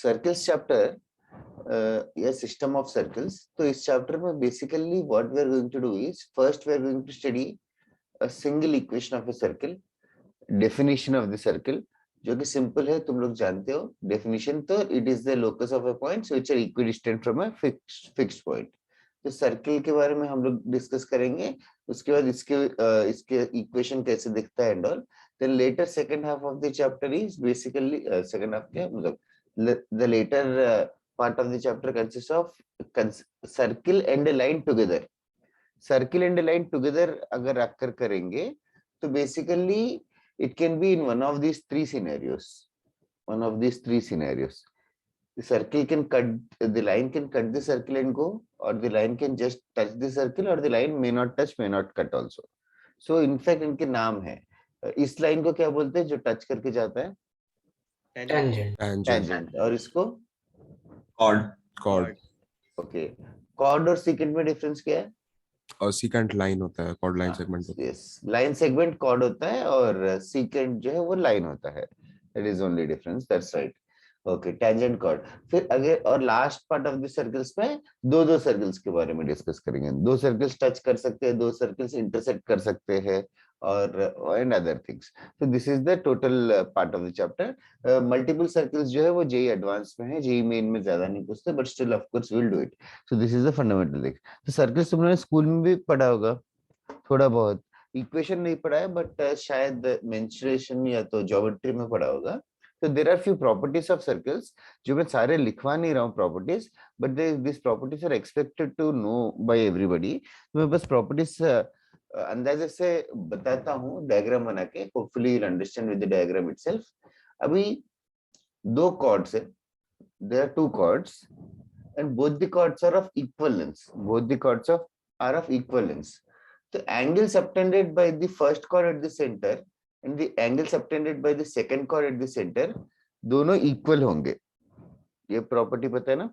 Circles chapter या system of circles, तो इस चैप्टर में basically what we are going to do is first we are going to study a single equation of a circle, definition of the circle, जो कि simple है, तुम लोग जानते हो डेफिनेशन। तो it is the locus of a points which are equidistant from a fixed point. तो circle के बारे में हम लोग डिस्कस करेंगे, उसके बाद इसके इक्वेशन कैसे दिखता है and all. Then later second half of the chapter is basically second half क्या मतलब the later part of the chapter consist of circle and a line together. Circle and a line together अगर रखकर करेंगे तो basically it can be in one of these three scenarios. One of these three scenarios. The circle can cut, the line can cut the circle and go, or the line can just touch the circle, or the line may not touch, may not cut also. So in fact इनके नाम है। इस line को क्या बोलते हैं जो touch करके जाता है? Tangent. और इसको? Chord. Okay. Chord और secant में difference क्या है? और secant line होता है, chord line segment होता है। Yes, line segment chord होता है और secant जो है वो line होता है। That is only difference. That's right. Okay, tangent chord. फिर अगर और last part of the circles में दो सर्कल्स के बारे में डिस्कस करेंगे। दो सर्कल्स टच कर सकते हैं, दो सर्कल्स इंटरसेक्ट कर सकते हैं और एंड अदर थिंग्स। तो this is the total part of the chapter. Multiple circles जो है वो जेई एडवांस में है, जेई मेन में ज्यादा नहीं पूछते, but still of course will do it. So this is the fundamental thing. तो सर्कल्स तुमने स्कूल में भी पढ़ा होगा थोड़ा बहुत, इक्वेशन नहीं पढ़ा है बट शायद मेंस्ट्रुएशन या तो ज्योमेट्री में पढ़ा होगा। तो there are few properties of circles, जो मैं सारे लिखवा नहीं रहा हूँ properties, but this properties are expected to know by everybody. तो मैं बस प्रॉपर्टीज अंदाजे से बताता हूँ डायग्राम बना के, hopefully you will understand with the diagram itself. अभी दो कॉर्ड्स है, there are two chords and both the chords are of equal length, both the chords are of equal length. The angle subtended by the first chord at the center and the angle subtended by the second chord at the center दोनों equal होंगे। ये property पता है ना?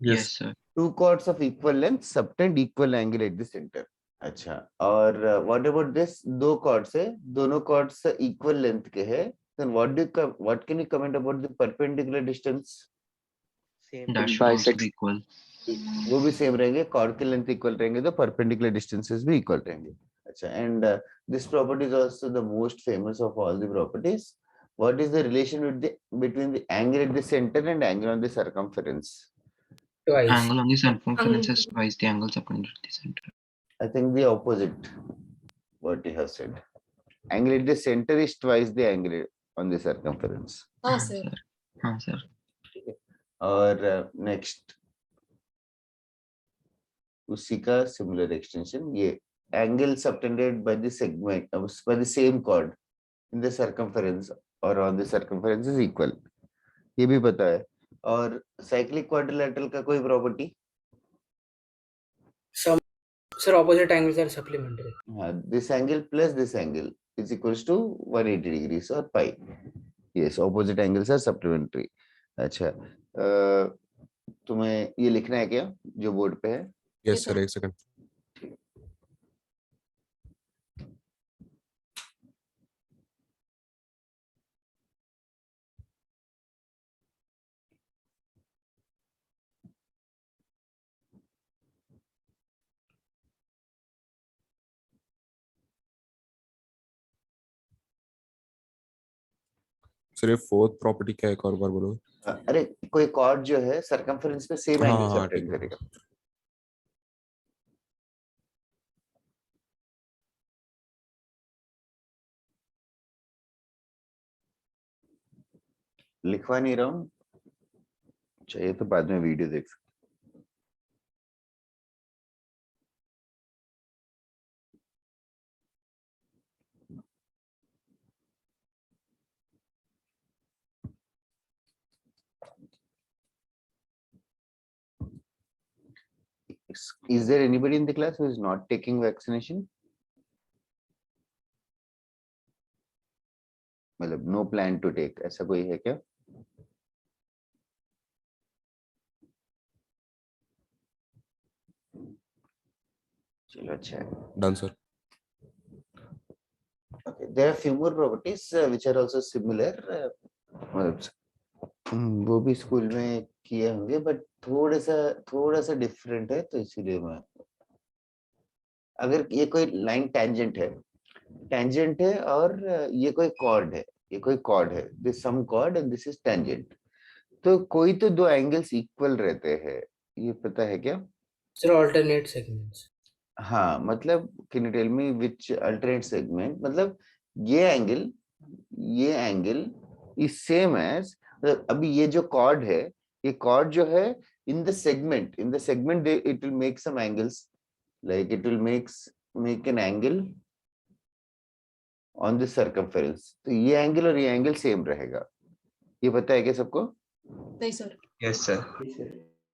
Yes sir. Two chords of equal length subtend equal angle at the center. अच्छा, और what about this? दो chords है, दोनों chords equal length के है, then what can you comment about the perpendicular distance? That should also be equal. वो भी same रहेंगे, कॉर्ड के लेंथ इक्वल रहेंगे तो परपेंडिकुलर डिस्टेंसेस भी इक्वल रहेंगे। अच्छा, and this property is also the most famous of all the properties. What is the relation between the angle at the centre and angle on the circumference? Angle on the circumference is twice the angle subtended at the center. I think the opposite what you have said. Angle at the center is twice the angle on the circumference. हाँ sir. हाँ sir. और next उसी का similar extension, ये angle subtended by the segment by the same chord in the circumference और on the circumference is equal, ये भी पता है। और साइक्लिक क्वाड्रिलेटरल का कोई property? Sir opposite angles are supplementary. हाँ, this angle plus this angle is equals to 180 degrees और pi. Yes, opposite angles are supplementary. अच्छा, तुम्हें ये लिखना है क्या जो बोर्ड पे है? यस सर, एक सेकंड। सर ये फोर्थ प्रॉपर्टी क्या है, एक और बार बोलो। अरे कोई कॉर्ड जो है सर्कमफेरेंस में सेम एंगल हाँ, सबटेंड ठीक है। करेगा। लिखवा नहीं रहा हूँ, चाहिए तो बाद में वीडियो देख सकते। Is there anybody in the class who is not taking vaccination? मतलब no plan to take, ऐसा कोई है क्या? चलो अच्छा है। Done sir. Okay, there are few more properties which are also similar. वो भी स्कूल में किए होंगे बट थोड़ा सा डिफरेंट है, तो इसीलिए मैं, अगर ये कोई लाइन टेंजेंट है और ये कोई कॉर्ड है, this some chord and this is tangent, तो कोई तो दो एंगल्स इक्वल रहते हैं, ये पता है क्या? Sir alternate segments. हाँ, मतलब can you tell me which alternate segment, मतलब ये एंगल इज सेम एज, अभी ये जो कॉर्ड है, ये कॉर्ड जो है in the segment it will make some angles, like it will make an angle on this circumference, तो ये एंगल और ये एंगल सेम रहेगा, ये पता है क्या सबको? नहीं sir. Yes, sir.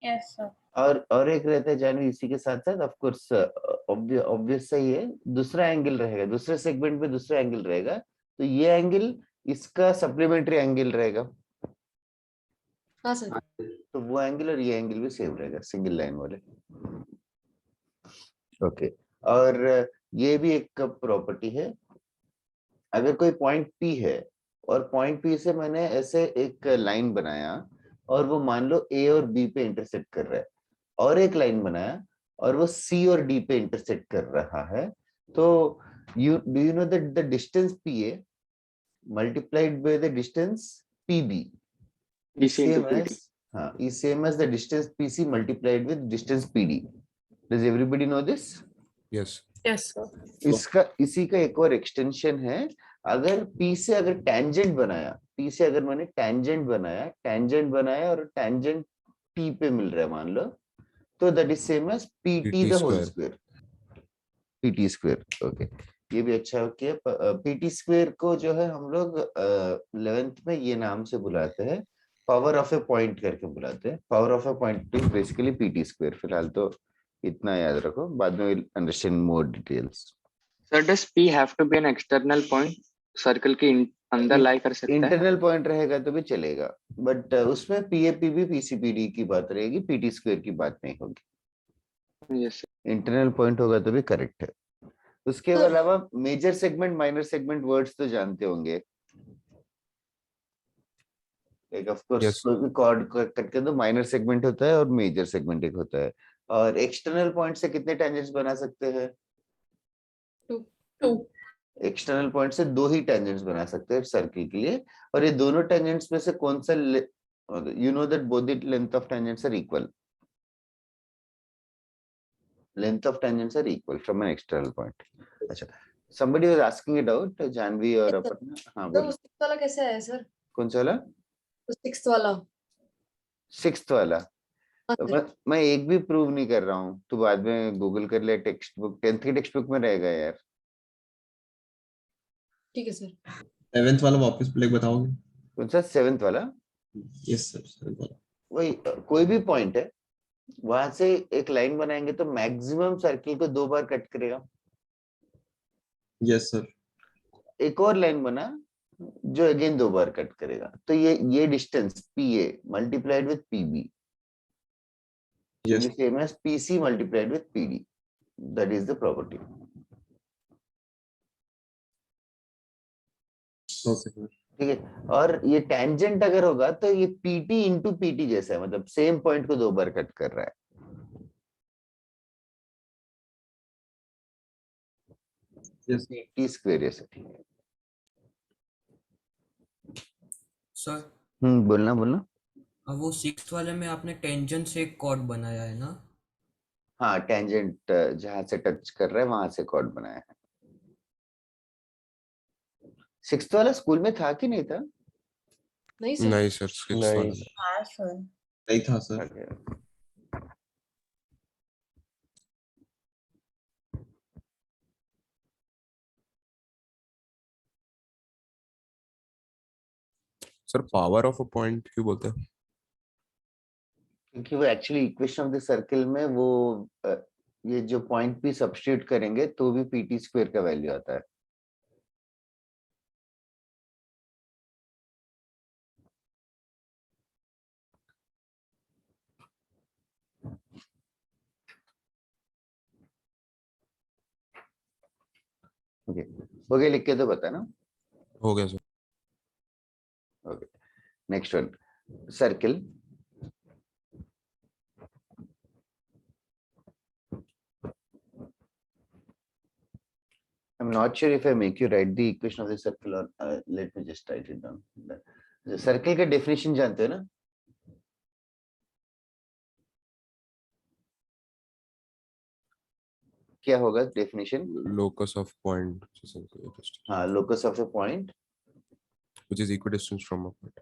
Yes sir. और एक रहता है जानवी, इसी के साथ साथ ऑफ कोर्स ऑब्वियस सही है, दूसरा एंगल रहेगा, दूसरे सेगमेंट में दूसरा एंगल रहेगा, तो ये एंगल इसका सप्लीमेंट्री एंगल रहेगा, हाँ सर। तो वो एंगल और ये एंगल भी सेम रहेगा, सिंगल लाइन वाले। ओके, और ये भी एक प्रॉपर्टी है, अगर कोई पॉइंट P है और पॉइंट P से मैंने ऐसे एक लाइन बनाया और वो मान लो A और B पे इंटरसेक्ट कर रहा है, और एक लाइन बनाया और वो C और D पे इंटरसेक्ट कर रहा है, तो do you know that the distance PA multiplied by the distance PB is same as the distance PC multiplied with distance PD. Does everybody know this? Yes. Yes sir. इसी का एक और extension है, अगर P से अगर tangent बनाया और टेंजेंट P पे मिल रहा है मान लो, तो that is same as PT the whole square, PT square. Okay, ये भी अच्छा है। PT स्क्वायर को जो है हम लोग 11th में ये नाम से बुलाते हैं, पावर ऑफ ए पॉइंट करके बुलाते हैं, power of A point is basically PT square. फिलहाल तो इतना याद रखो, बाद में we'll understand more details. Sir, does P have to be an external point? Circle के अंदर लाई कर सकता है? इंटरनल पॉइंट रहेगा तो भी चलेगा, बट उसमें PAPB PCPD की बात रहेगी, PT स्क्वायर की बात नहीं होगी। Yes, इंटरनल पॉइंट होगा तो भी करेक्ट है। उसके अलावा major segment minor segment words तो जानते होंगे, एक ऑफ कोर्स कोई भी कॉर्ड कट के तो माइनर सेगमेंट होता है और मेजर सेगमेंट एक होता है, और एक्सटर्नल पॉइंट से कितने टेंजेंट्स बना सकते हैं? 2। एक्सटर्नल पॉइंट से 2 ही टेंजेंट्स बना सकते हैं सर्किल के लिए, और ये दोनों टेंजेंट्स में से कौन सा, you know that both the length of tangents are equal, length of tangents are equal from an external point. अच्छा, somebody was asking it out, Janvi और अपर्णा। हाँ तो बोलो, सिक्स्थ वाला कैसे है सर? कौन सा वाला? तो सिक्स्थ वाला। सिक्स्थ वाला हाँ सर। मैं एक भी प्रूव नहीं कर रहा हूँ, तू बाद में गूगल कर ले, टेक्स्ट बुक 10th की टेक्स्ट बुक में रहेगा यार। ठीक है सर। 7th वाला वापस प्ले बताओगे? कौन सा 7th वाला? यस सर, 7th वाला। वही कोई भी पॉइंट है, वहां से एक लाइन बनाएंगे तो मैक्सिमम सर्किल को 2 बार कट करेगा। Yes sir. एक और लाइन बना जो अगेन 2 बार कट करेगा, तो ये distance PA multiplied with PB yes same as PC multiplied with PD, that is the property. Okay sir. ठीक है, और ये टेंजेंट अगर होगा तो ये PT इंटू PT जैसा है, मतलब सेम पॉइंट को 2 बार कट कर रहा है। यस PT स्क्वायर जैसा। ठीक है, सर बोलना बोलना। अब वो सिक्स्थ वाले में आपने टेंजेंट से एक कॉर्ड बनाया है ना? हाँ, टेंजेंट जहां से टच कर रहा है वहां से कॉर्ड बनाया है। सिक्स्थ वाला स्कूल में था कि नहीं था? नहीं सर। नहीं सर, सिक्स वाला नहीं। हाँ सर। नहीं था sir. Okay. Sir power of a point क्यों बोलते हैं? क्योंकि वो actually equation of the circle में वो ये जो पॉइंट भी सब्स्टिट्यूट करेंगे तो भी PT स्क्वायर का वैल्यू आता है। ओके, हो गया, लिख के तो बताना। हो गया sir. Okay, next one, circle. I'm not sure if I make you write the equation of the circle or let me just write it down. The circle का definition जानते हो ना? क्या होगा definition? Locus of point, हाँ, locus of a point. which is equidistant from a point.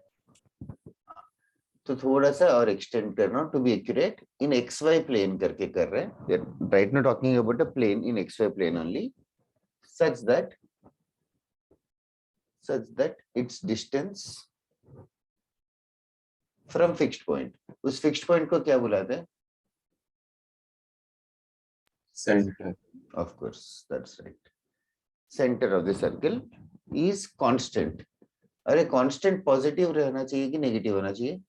तो थोड़ा सा और extend करना to be accurate in xy plane करके कर रहे हैं. We are right now talking about a plane in xy plane only, such that its distance from fixed point. उस fixed point को क्या बुलाते हैं? Center. Of course, that's right. Center of the circle is constant. अरे constant positive रहना चाहिए कि negative होना चाहिए?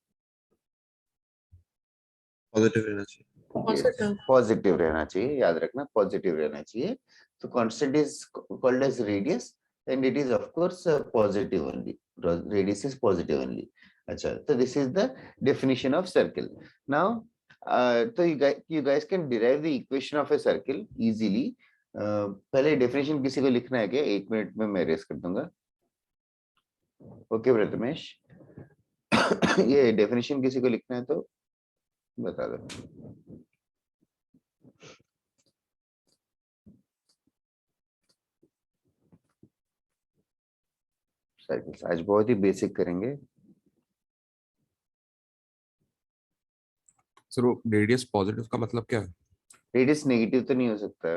Positive energy. Positive. Positive रहना चाहिए, याद रखना positive रहना चाहिए. So constant is called as radius and it is of course positive only. Radius is positive only. अच्छा, so this is the definition of circle. Now, so you guys can derive the equation of a circle easily. पहले definition किसी को लिखना है क्या? 1 minute में मैं race कर दूंगा. Okay, प्रथमेश. ये definition किसी को लिखना है तो बता दो. सर्कल्स आज बहुत ही बेसिक करेंगे. सर वो रेडियस पॉजिटिव का मतलब क्या है? रेडियस नेगेटिव तो नहीं हो सकता,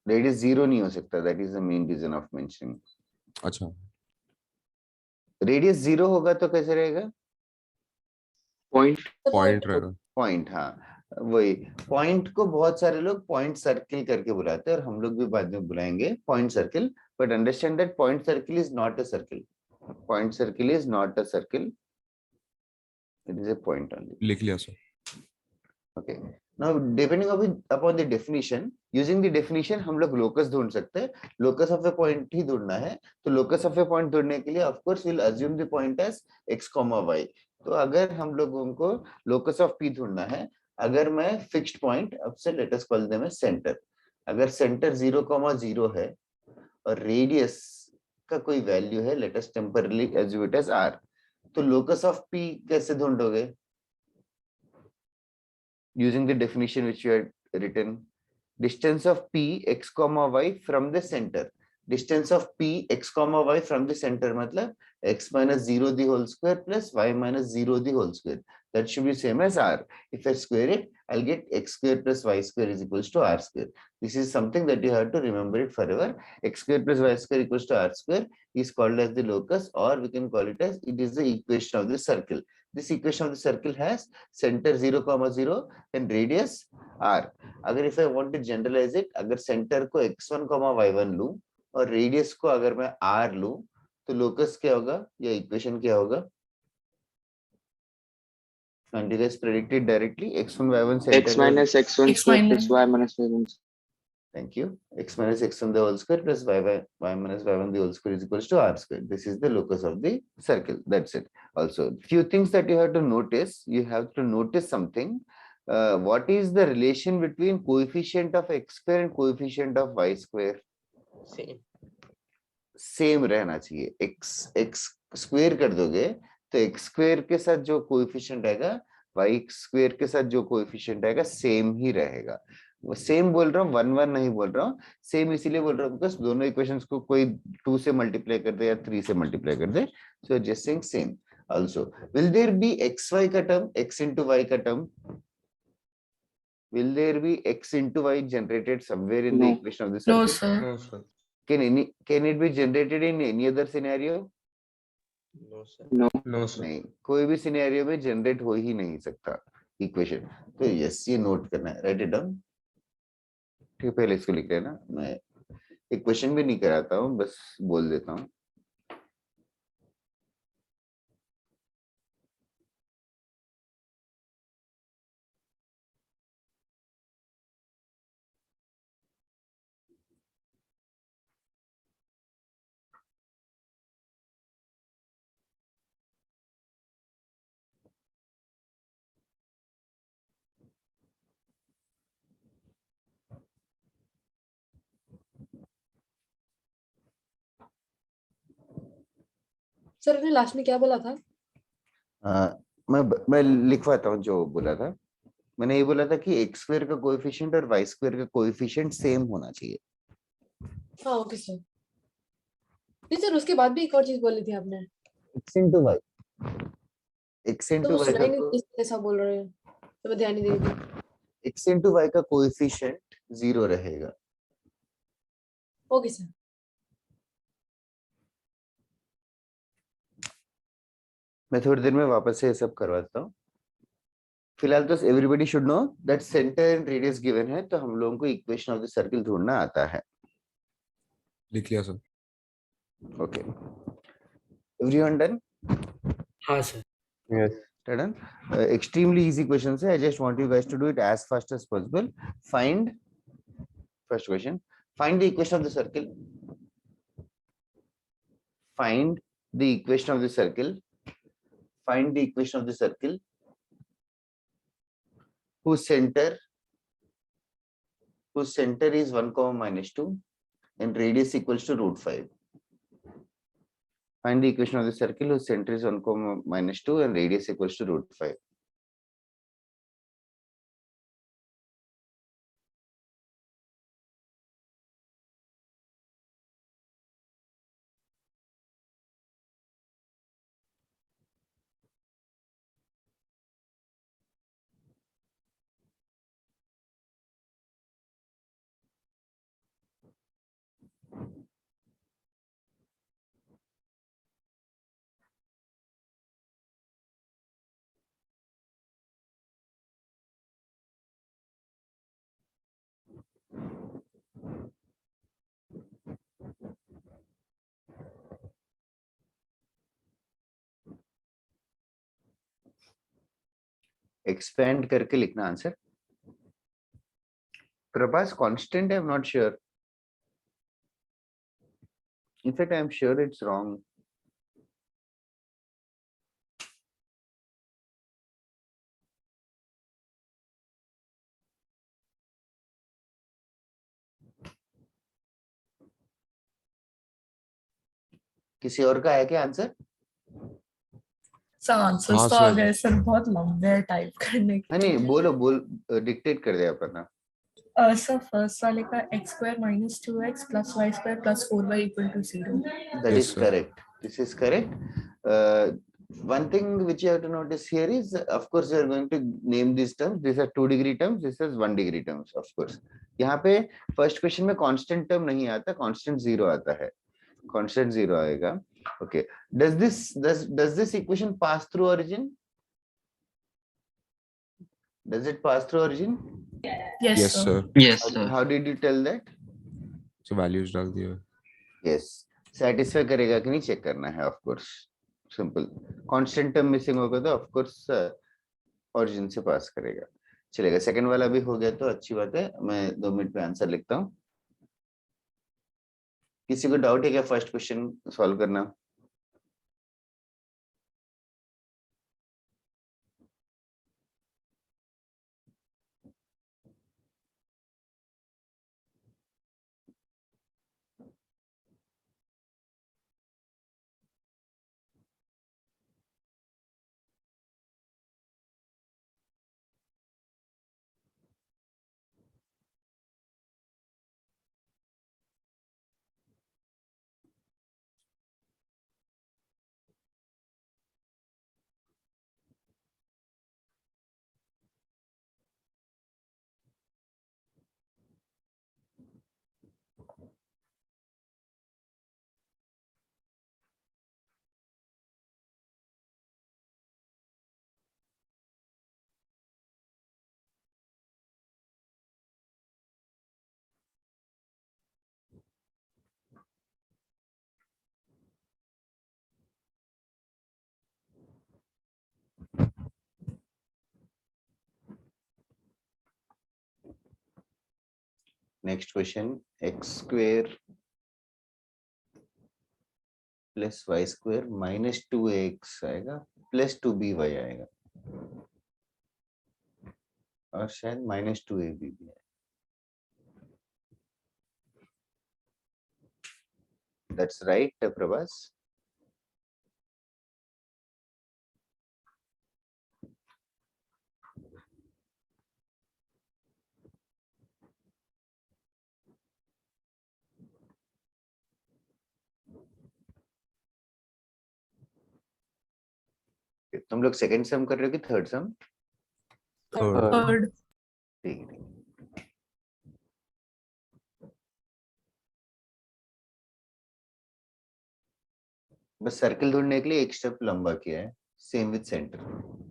रेडियस जीरो नहीं हो सकता. That is the main reason of mentioning. अच्छा, रेडियस जीरो होगा तो कैसे रहेगा? Point. पॉइंट रहेगा. पॉइंट, हाँ वही. पॉइंट को बहुत सारे लोग पॉइंट सर्किल करके बुलाते हैं और हम लोग भी बाद में बुलाएंगे point circle. But understand that point circle is not a circle. Point circle is not a circle, it is a point only. लिख लिया sir. Okay. Now, depending upon the definition, using the definition हम लोग locus ढूंढ सकते हैं. Locus of a point ही ढूंढना है. तो locus of a point ढूंढने के लिए of course we'll assume the point as x, y. तो अगर हम लोगों को locus of p ढूंढना है, अगर मैं fixed point, अब से let us call them as center. अगर center 0, 0 है और radius का कोई value है, let us temporarily assume it as r. तो locus of p कैसे ढूंढोगे? Using the definition which you had written, distance of p x comma y from the center. Distance of p x comma y from the center मतलब x minus 0 the whole square plus y minus 0 the whole square. That should be same as r. If I square it, I'll get x square plus y square is equals to r square. This is something that you have to remember it forever. X square plus y square equals to r square is called as the locus, or we can call it as it is the equation of the circle. This equation of the circle has center 0, 0 and radius r. अगर if I want to generalize it, अगर center को x1, y1 लूं और radius को अगर मैं r लूं, तो locus क्या होगा या equation क्या होगा? And you guys predict it directly. x1, y1 center. X minus x1 X square minus- plus y minus y1. Thank you. X minus x1 the whole square plus y minus y1 the whole square is equals to r square. This is the locus of the circle. That's it. Also, few things that you have to notice. You have to notice something. What is the relation between coefficient of x square and coefficient of y square? Same. Same रहना चाहिए. x square कर दोगे तो x square के साथ जो coefficient आएगा y square के साथ जो कोएफिशिएंट आएगा सेम ही रहेगा. वो सेम बोल रहा हूँ, 1 नहीं बोल रहा हूँ. सेम इसीलिए बोल रहा हूँ बिकॉज दोनों इक्वेशंस को कोई 2 से मल्टीप्लाई कर दे या 3 से मल्टीप्लाई कर दे. So just saying same. Also, will there be xy का term, x into y का term? Will there be x into y generated somewhere in the No. equation of the circle? No, sir. No, sir. Can it be generated in any other scenario? No, sir. No. No, sir. नहीं, कोई भी scenario में generate हो ही नहीं सकता equation. तो yes, ये note करना है. Right it down. ठीक है, पहले इसको लिख लेना. मैं इक्वेशन भी नहीं कराता हूँ, बस बोल देता हूँ. सर आपने लास्ट में क्या बोला था? मैं लिखवाता हूँ जो बोला था। मैंने ये बोला था कि x स्क्वायर का कोएफिशिएंट और y स्क्वायर का कोएफिशिएंट सेम होना चाहिए। हाँ ओके सर। नहीं सर, उसके बाद भी एक और चीज बोली थी आपने, x into y, x तो into वो y सुनाई नहीं का दी, ऐसा बोल रहे हैं तो मैं ध्यान नहीं दे रही थी। x into y का कोएफिशिएंट 0 रहेगा। Okay sir. मैं थोड़ी देर में वापस से ये सब करवाता हूँ। फिलहाल तो everybody should know that centre and radius given है, तो हम लोगों को इक्वेशन ऑफ द सर्किल ढूंढना आता है। लिख लिया सर। Okay, everyone done? हाँ sir. Yes. Done? Extremely easy questions. I just want you guys to do it as fast as possible. Find, first question, find the equation of the circle. Find the equation of the circle. Find the equation of the circle whose center is 1 comma minus 2 and radius equals to root 5. Find the equation of the circle whose center is 1 comma minus 2 and radius equals to root 5. Expand करके लिखना answer. Prabhas constant, I'm not sure. In fact, I'm sure it's wrong. किसी और का है क्या answer? Sir answers हाँ तो आ sir. गए सर, बहुत लंबे हैं टाइप करने के नहीं लिए। बोल डिक्टेट कर दे अपना। सर फर्स्ट वाले का x square minus 2x plus y square plus 4y equal to 0। That Yes, is sir. correct. This is correct. One thing which you have to notice here is, of course, you are going to name these terms. These are 2-degree terms. This is 1-degree terms, of course. यहाँ पे first question में constant term नहीं आता, constant 0 आता है. Constant 0 आएगा. Okay. Does this equation pass through origin? Does it pass through origin? Yes Yes, sir. sir. Yes, sir. How did you tell that? So values डाल दिया। Yes. Satisfy करेगा कि नहीं check करना है, of course. Simple. Constant term missing होगा तो of course origin से pass करेगा। चलेगा। Second वाला भी हो गया तो अच्छी बात है। मैं 2 मिनट में आंसर लिखता हूँ। किसी को डाउट है क्या फर्स्ट क्वेश्चन सॉल्व करना? Next question, x square plus y square minus 2x आएगा प्लस 2by आएगा और शायद माइनस 2ab भी है। That's right, Prabhas. ओके, तुम लोग सेकंड सम कर रहे हो कि थर्ड सम? Third. थर्ड ठीक है, ठीक है। बस सर्कल ढूंढने के लिए एक स्टेप लंबा किया है, सेम विद सेंटर।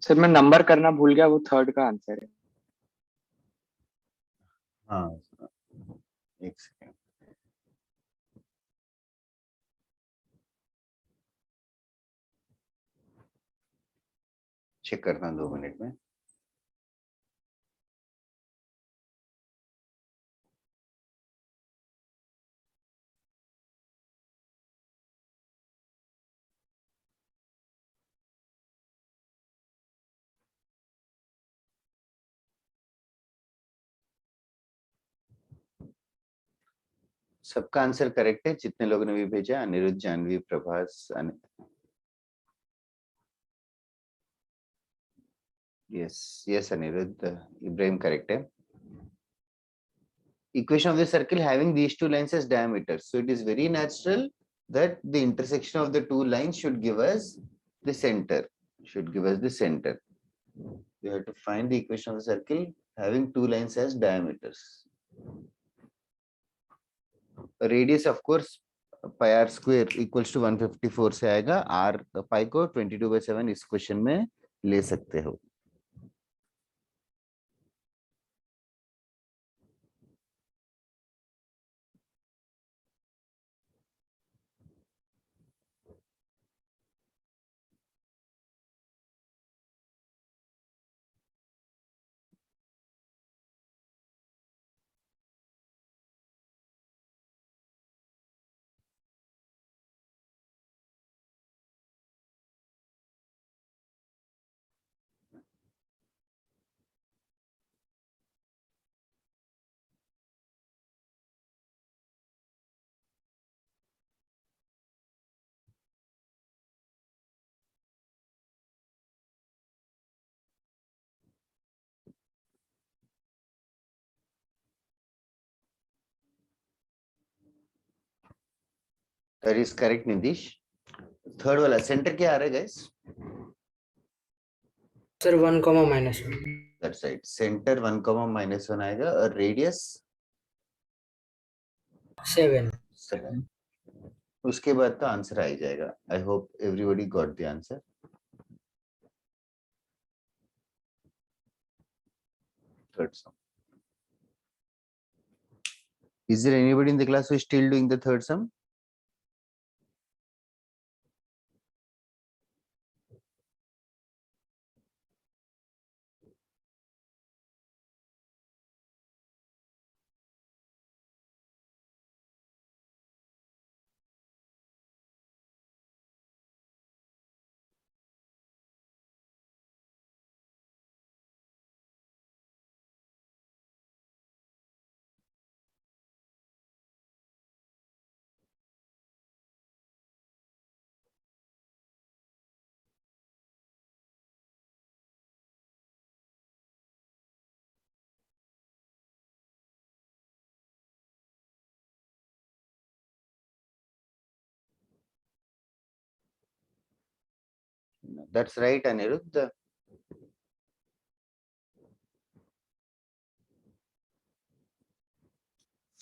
सर मैं नंबर करना भूल गया, वो थर्ड का आंसर है। हाँ, एक सेकेंड। चेक करता हूँ 2 मिनट में। सबका आंसर करेक्ट है जितने लोगों ने भी भेजा? Anirudh, Janvi, Prabhas, yes yes Anirudh, Ibrahim correct है। Equation of the circle having these two lines as diameters, so it is very natural that the intersection of the two lines should give us the center, you have to find the equation of the circle having two lines as diameters. Radius of course pi r square equals to 154 से आएगा। r pi को 22/7 इस question में ले सकते हो। That is correct, Nitish. Third वाला centre क्या आ रहा है guys? Sir 1, -1 that's right, centre 1, -1 आएगा और रेडियस 7 7। उसके बाद तो आंसर आ ही जाएगा। I hope everybody got the answer. Third some. Is there anybody in the class who is still doing the third sum? That's right, Anirudh.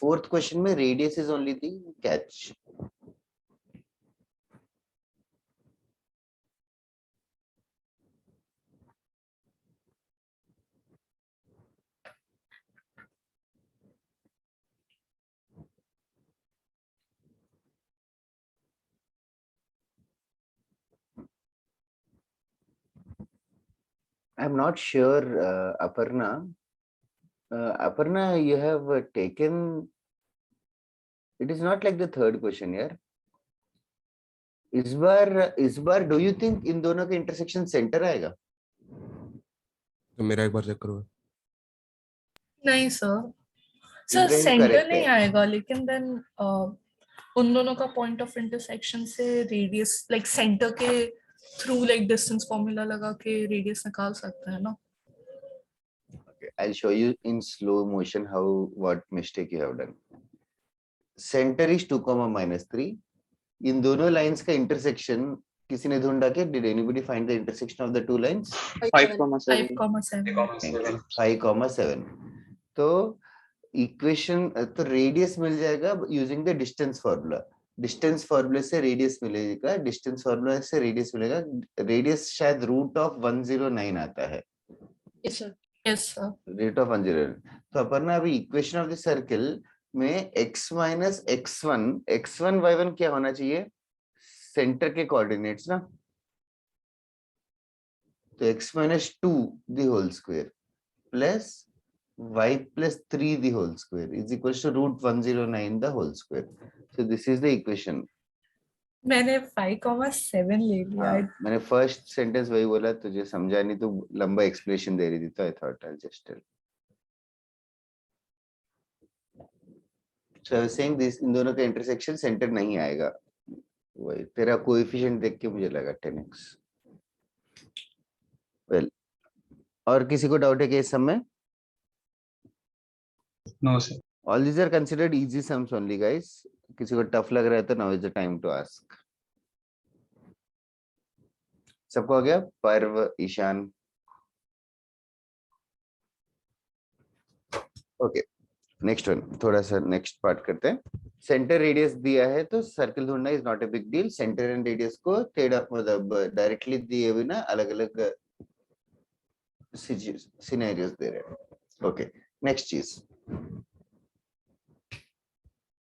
Fourth question में radius is only the catch. I'm not sure, Aparna. Aparna, you have taken. It is not like the third question here. इस बार do you think इन दोनों का intersection center आएगा? तो मेरा एक बार check करो। नहीं sir, sir Ibrahim centre correct नहीं है। आएगा, लेकिन देन उन दोनों का पॉइंट ऑफ इंटरसेक्शन से रेडियस लाइक सेंटर के थ्रू लाइक डिस्टेंस फॉर्मूला लगा के रेडियस निकाल सकते हैं ना। Okay, I'll show you in slow motion how what mistake you have done. Center is 2, -3. इन दोनों लाइंस का इंटरसेक्शन किसी ने ढूंढा क्या? Did anybody find the intersection of the two lines? 5,7 5,7. तो इक्वेशन तो रेडियस मिल जाएगा using the distance formula. Distance फार्मूले से रेडियस मिलेगा, डिस्टेंस फार्मूला से रेडियस मिलेगा। रेडियस शायद √109 आता है। Yes sir. Yes sir. √109। तो अपन ना अभी इक्वेशन ऑफ द सर्किल में x - x1 y1 क्या होना चाहिए? सेंटर के कोऑर्डिनेट्स ना। तो x - 2 the whole square plus y plus 3 the whole square is equals to √109 the whole square. So this is the equation. मैंने 5,7 ले लिया। हाँ, मैंने फर्स्ट सेंटेंस वही बोला, तुझे समझा नहीं तो लंबा एक्सप्लेनेशन दे रही थी, तो I thought I just tell. So I was saying this, इन दोनों का इंटरसेक्शन सेंटर नहीं आएगा। वही तेरा कोएफिशिएंट देख के मुझे लगा 10x। वेल, और किसी को डाउट है कि इस सम में? No, sir. All these are considered easy sums only, guys. किसी को टफ लग रहा है तो now is the time to ask. सबको हो गया? पर्व, ईशान। ओके, नेक्स्ट वन, थोड़ा सा नेक्स्ट पार्ट करते हैं। सेंटर रेडियस दिया है तो सर्कल ढूंढना is not a big deal. Centre and radius को टेढ़ा मतलब डायरेक्टली दिए हुए ना अलग अलग सिनेरियोस दे रहे हैं। ओके, नेक्स्ट चीज,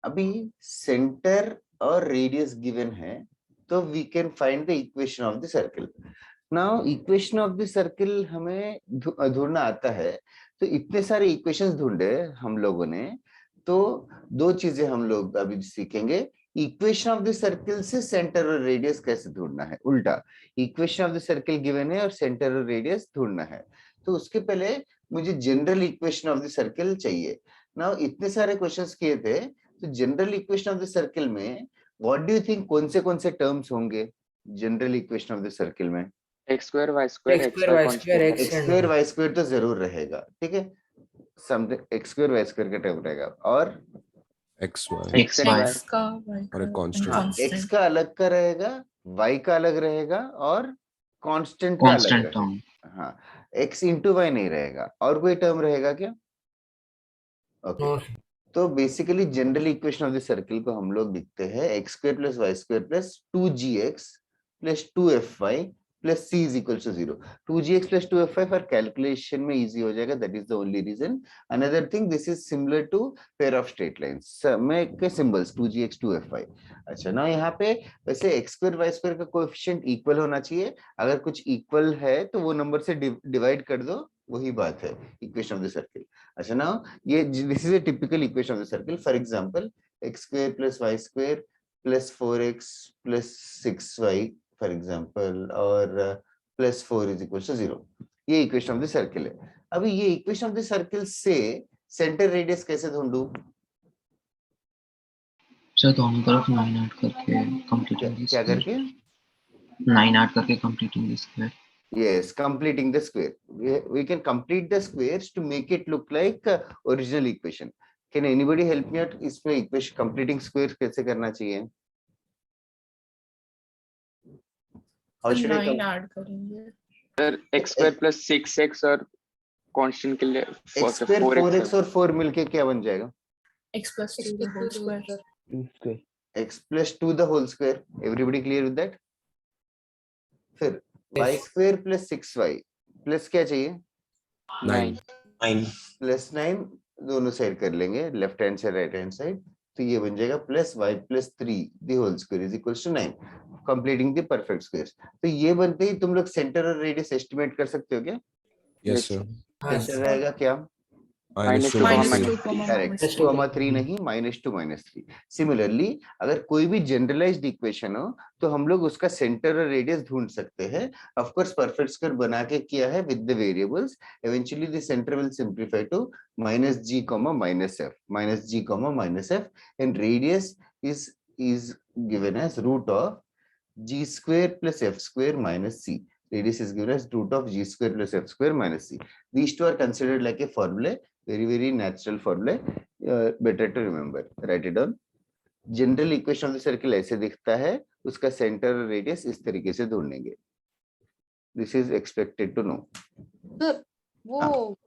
अभी सेंटर और रेडियस गिवन है तो we can find the equation of the circle. Now equation of the circle हमें ढूंढना आता है, तो इतने सारे इक्वेशंस ढूंढे हम लोगों ने, तो दो चीजें हम लोग अभी सीखेंगे। इक्वेशन ऑफ द सर्कल से सेंटर और रेडियस कैसे ढूंढना है, उल्टा equation of the circle given है और सेंटर और रेडियस ढूंढना है। तो उसके पहले मुझे general equation of the circle चाहिए। नाउ इतने सारे क्वेश्चंस किए थे, तो general equation of the circle में व्हाट डू यू थिंक कौन से टर्म्स होंगे general equation of the circle में? x square y square x x square y square constant. x x square y square तो जरूर रहेगा, ठीक है, something x square y square का टर्म रहेगा, और x y X, Y. X का Y और एक का constant. हाँ, x का अलग का रहेगा, y का अलग रहेगा, और कांस्टेंट का अलग Constant रहेगा। term. हाँ, x into y नहीं रहेगा। और कोई टर्म रहेगा क्या? Okay, No. तो basically general equation of the circle को हम लोग लिखते हैं x square plus y square plus 2gx plus 2fy plus c is equals to 0. 2gx plus 2fy for calculation में इजी हो जाएगा, that is the only reason. Another thing, this is similar to pair of straight lines. समय के symbols 2gx 2fy। अच्छा, ना यहाँ पे वैसे x square y square का कोएफिशिएंट इक्वल होना चाहिए। अगर कुछ इक्वल है तो वो नंबर से डिवाइड कर दो, वही बात है इक्वेशन ऑफ द सर्कल। अच्छा, ना ये this is a typical equation of the circle. For example, x square plus y square plus 4x plus 6y for example, और plus 4 is equals to 0. ये इक्वेशन ऑफ द सर्कल है। अभी ये equation of the circle से centre radius कैसे ढूंढूं? Sir दोनों तरफ 9 add करके completing this क्या square. करके? 9 ऐड करके completing this square. Yes, completing the square. We can complete the squares to make it look like original equation. Can anybody help me out? इसमें equation completing square कैसे करना चाहिए? How should I 9 come? Add करेंगे। Sir x square plus 6x और constant के लिए x square 4x और 4 मिलके क्या बन जाएगा? X plus 2 the whole square। x plus 2 the whole square. Everybody clear with that? फिर y square plus 6y plus क्या चाहिए? 9 plus 9 दोनों साइड कर लेंगे, लेफ्ट हैंड से राइट हैंड साइड, तो ये बन जाएगा plus y plus 3 the whole square is equals to 9, completing the perfect squares. तो ये बनते ही तुम लोग सेंटर और रेडियस एस्टिमेट कर सकते हो क्या? Yes sir. हाँ सेंटर सर। रहेगा क्या? minus 2 minus comma 2 3. comma correct, minus 2,3 नहीं, -2 -3. सिमिलरली अगर कोई भी जनरलाइज्ड इक्वेशन हो तो हम लोग उसका सेंटर और रेडियस ढूंढ सकते हैं. ऑफ कोर्स परफेक्ट स्क्वायर बना के किया है with the variables. Eventually the centre will simplify to -g, -f, -g, -f, and radius is given as root of g square plus f square minus c. Radius is given as root of g square plus f square minus c. These two are considered like a formula, very natural formula. Better to remember. Write it down. General equation of the circle ऐसे दिखता है, उसका centre और radius इस तरीके से ढूंढेंगे. This is expected to know. Sir वो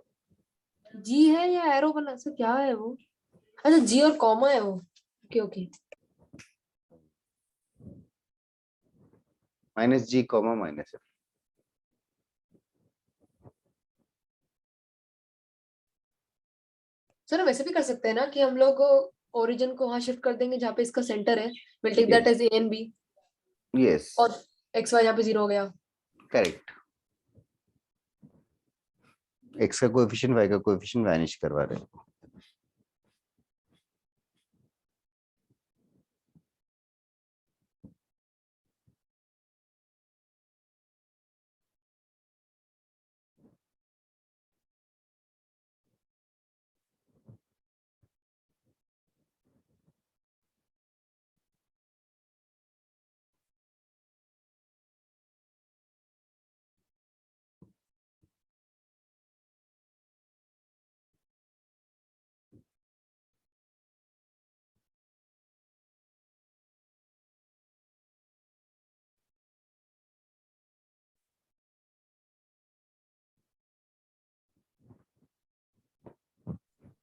जी है या एरो बना सर, क्या है वो? अच्छा जी और कॉमा है वो. Okay okay. -g, -f. Sir हम वैसे भी कर सकते हैं ना कि हम लोग ओरिजिन को वहां शिफ्ट कर देंगे जहाँ पे इसका सेंटर है. Will take that Yes. As a and b yes, और एक्स वाई यहाँ पे 0 हो गया. करेक्ट. x का कोएफिशिएंट, y का कोएफिशिएंट वैनिश करवा रहे हैं.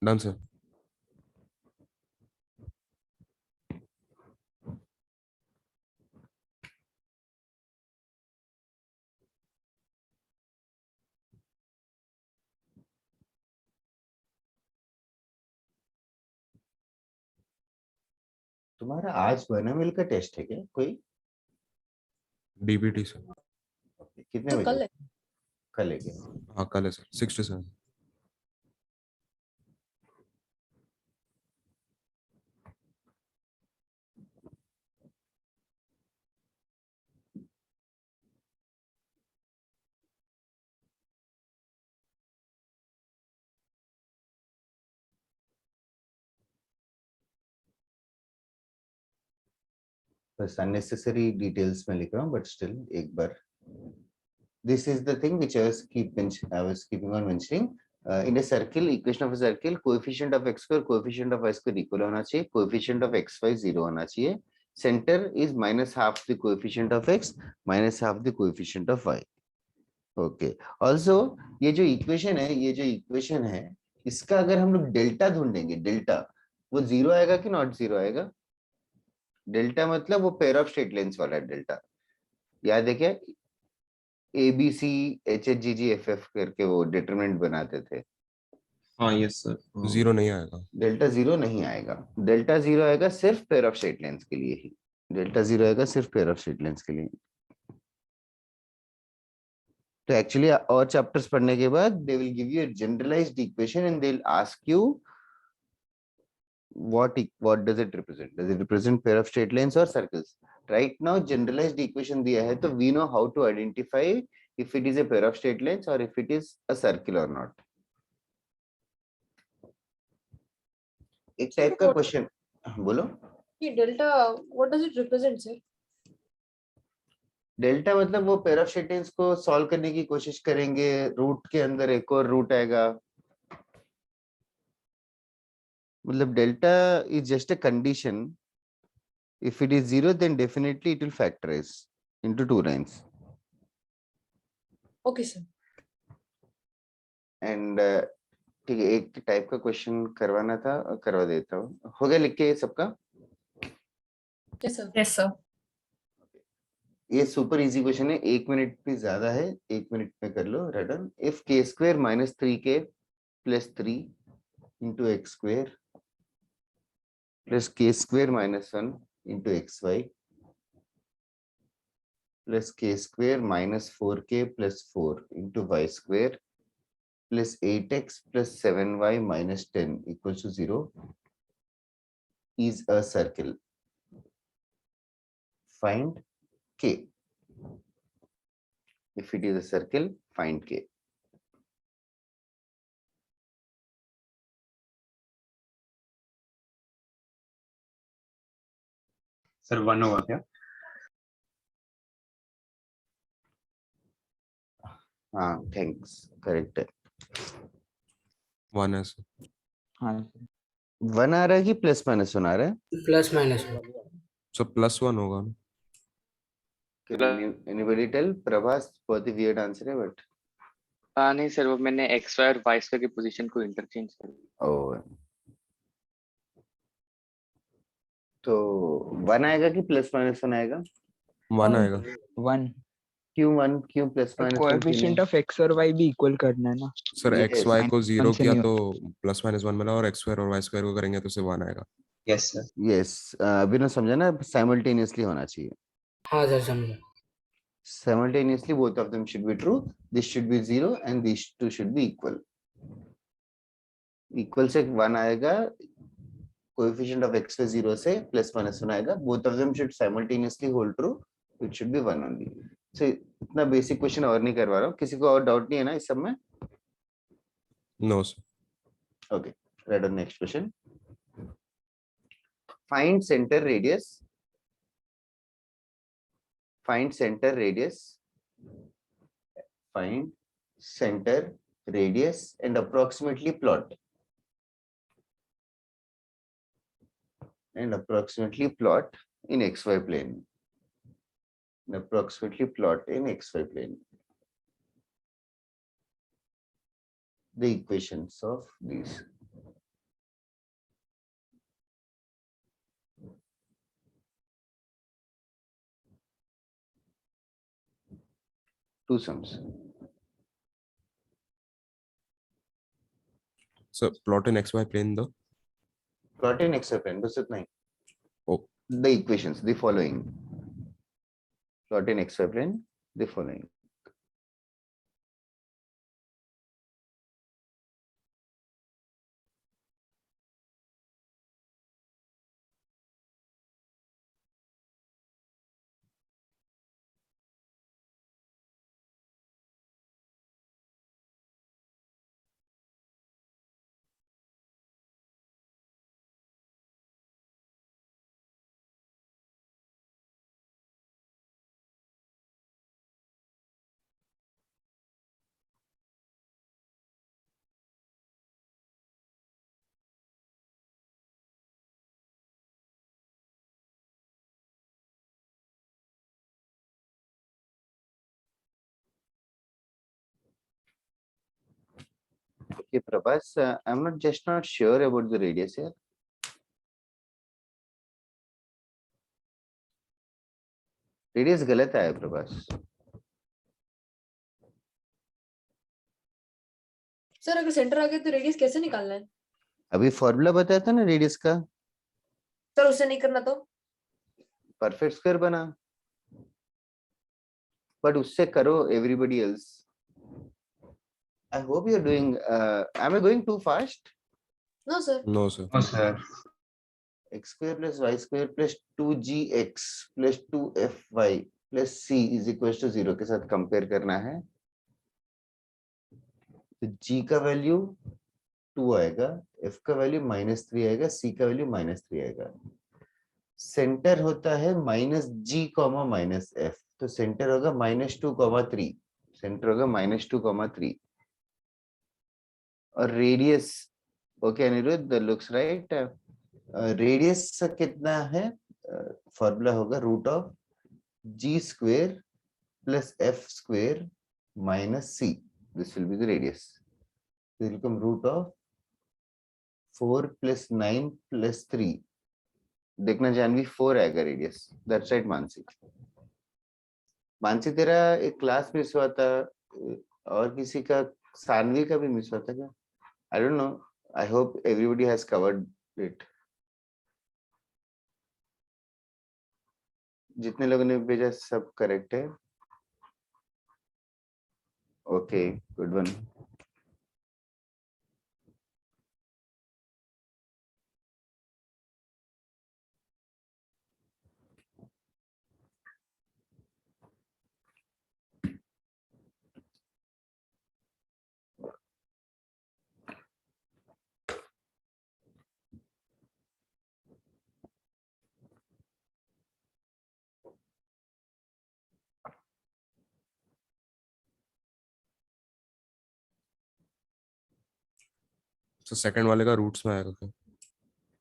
Done, sir. तुम्हारा आज बना मिल का टेस्ट है क्या कोई? DBT, sir. कितने तो बजे? कल है. कल है क्या? हाँ कल है सर, 6 to 7. बस अननेसेसरी डिटेल्स में लिख रहा हूँ, बट स्टिल एक बार. This is the thing which I was keeping on mentioning. In a circle, equation of a circle, coefficient of x square, coefficient of y square equal होना चाहिए, coefficient of x y 0 होना चाहिए. Center is -half the coefficient of x, -half the coefficient of y. Okay. Also, ये जो equation है, इसका अगर हम लोग डेल्टा ढूंढेंगे, डेल्टा वो 0 आएगा कि नॉट 0 आएगा? डेल्टा मतलब वो पेयर ऑफ स्ट्रेट लाइंस वाला डेल्टा. याद है क्या? ABC HHGG FF करके वो डिटरमिनेंट बनाते थे. हाँ यस सर. 0 नहीं आएगा. डेल्टा 0 नहीं आएगा. डेल्टा 0 आएगा सिर्फ पेयर ऑफ स्ट्रेट लाइंस के लिए ही. डेल्टा 0 आएगा सिर्फ पेयर ऑफ स्ट्रेट लाइंस के लिए. तो एक्चुअली और चैप्टर्स पढ़ने के बाद they will give you a generalised equation and they will ask you what does it represent? Does it represent pair of straight lines or circles? Right now generalized equation दिया है, तो we know how to identify if it is a pair of straight lines or if it is a circle or not. एक type का question बोलो. ये delta what does it represent sir? Delta मतलब वो pair of straight lines को solve करने की कोशिश करेंगे. रूट के अंदर एक और रूट आएगा. मतलब delta is just a condition. If it is 0, then definitely it will factorize into 2 lines. Okay sir. And ठीक है, एक टाइप का क्वेश्चन करवाना था, करवा देता हूँ. हो गया लिख के सबका? Yes sir. yes sir. ये सुपर इजी क्वेश्चन है, 1 मिनट भी ज्यादा है, 1 मिनट में कर लो. रटन if k square -3k + 3 into x square plus k square -1 into xy plus k square -4k + 4 into y square plus 8x plus 7y minus 10 equals to 0 is a circle. Find k. If it is a circle, find k. Sir 1 होगा क्या? हाँ, thanks. Correct है. 1 है sir. हाँ 1 आ रहा है कि plus minus 1 आ रहा है? प्लस माइनस So +1 होगा ना? Can anybody tell? प्रभास बहुत ही weird answer है but. नहीं सर, वो मैंने x y और y स्क्वायर की पोजीशन को इंटरचेंज कर दिया। Oh. तो 1 आएगा कि प्लस माइनस 1 आएगा? 1 आएगा. 1 क्यों 1? क्यों plus minus 1? Coefficient of x और y भी इक्वल करना है ना सर Yes. x y को 0 1 से किया नहीं तो +-1 मिला और x स्क्वायर और y स्क्वायर को करेंगे तो सिर्फ 1 आएगा. Yes sir. Yes. अभी ना समझा ना, simultaneously होना चाहिए. हाँ सर समझा Simultaneously both of them should be true. This should be 0 and these two should be equal. Equal से 1 आएगा, coefficient of x से 0 से plus minus 1 आएगा. Both of them should simultaneously hold true. It should be 1 only. So इतना basic question और नहीं करवा रहा हूँ. किसी को और doubt नहीं है ना इस सब में? No sir. Okay. Right on next question. Find center radius. Find center radius. Find center radius and approximately plot. And approximately plot in xy plane. And approximately plot in xy plane. The equations of these. Two sums. So plot in xy plane though. Plot in xy plane, बस इतना ही. Oh. The equations, the following. Plot in xy plane, the following. Okay, Prabhas, I'm not sure about the radius here. Radius गलत आया Prabhas. Sir अगर centre आ गया तो radius कैसे निकालना है? अभी फॉर्मूला बताया था ना रेडियस का. सर उससे नहीं करना तो? परफेक्ट स्क्वायर बना. बट उससे करो everybody else. I hope you're doing. Am I going too fast? No sir. No sir. No sir. X square plus y square plus 2gx plus 2fy plus c is equals to 0 के साथ compare करना है. तो g का value 2 आएगा, f का value -3 आएगा, c का वैल्यू -3 आएगा. सेंटर होता है -g, -f. तो सेंटर होगा -2, 3. सेंटर होगा -2, 3. और radius, okay Anirudh, looks right. Radius कितना है? फॉर्मूला होगा √g square plus f square minus c. This will be the radius. It will become √4 plus 9 plus 3. देखना जानवी 4 आएगा radius. That's right Mansi. Mansi तेरा एक क्लास मिस हुआ था और किसी का, सानवी का भी मिस हुआ था क्या? I don't know. I hope everybody has covered it. जितने लोगों ने भेजा सब करेक्ट है. Okay, good one. तो सेकंड वाले का रूट्स में आएगा क्या?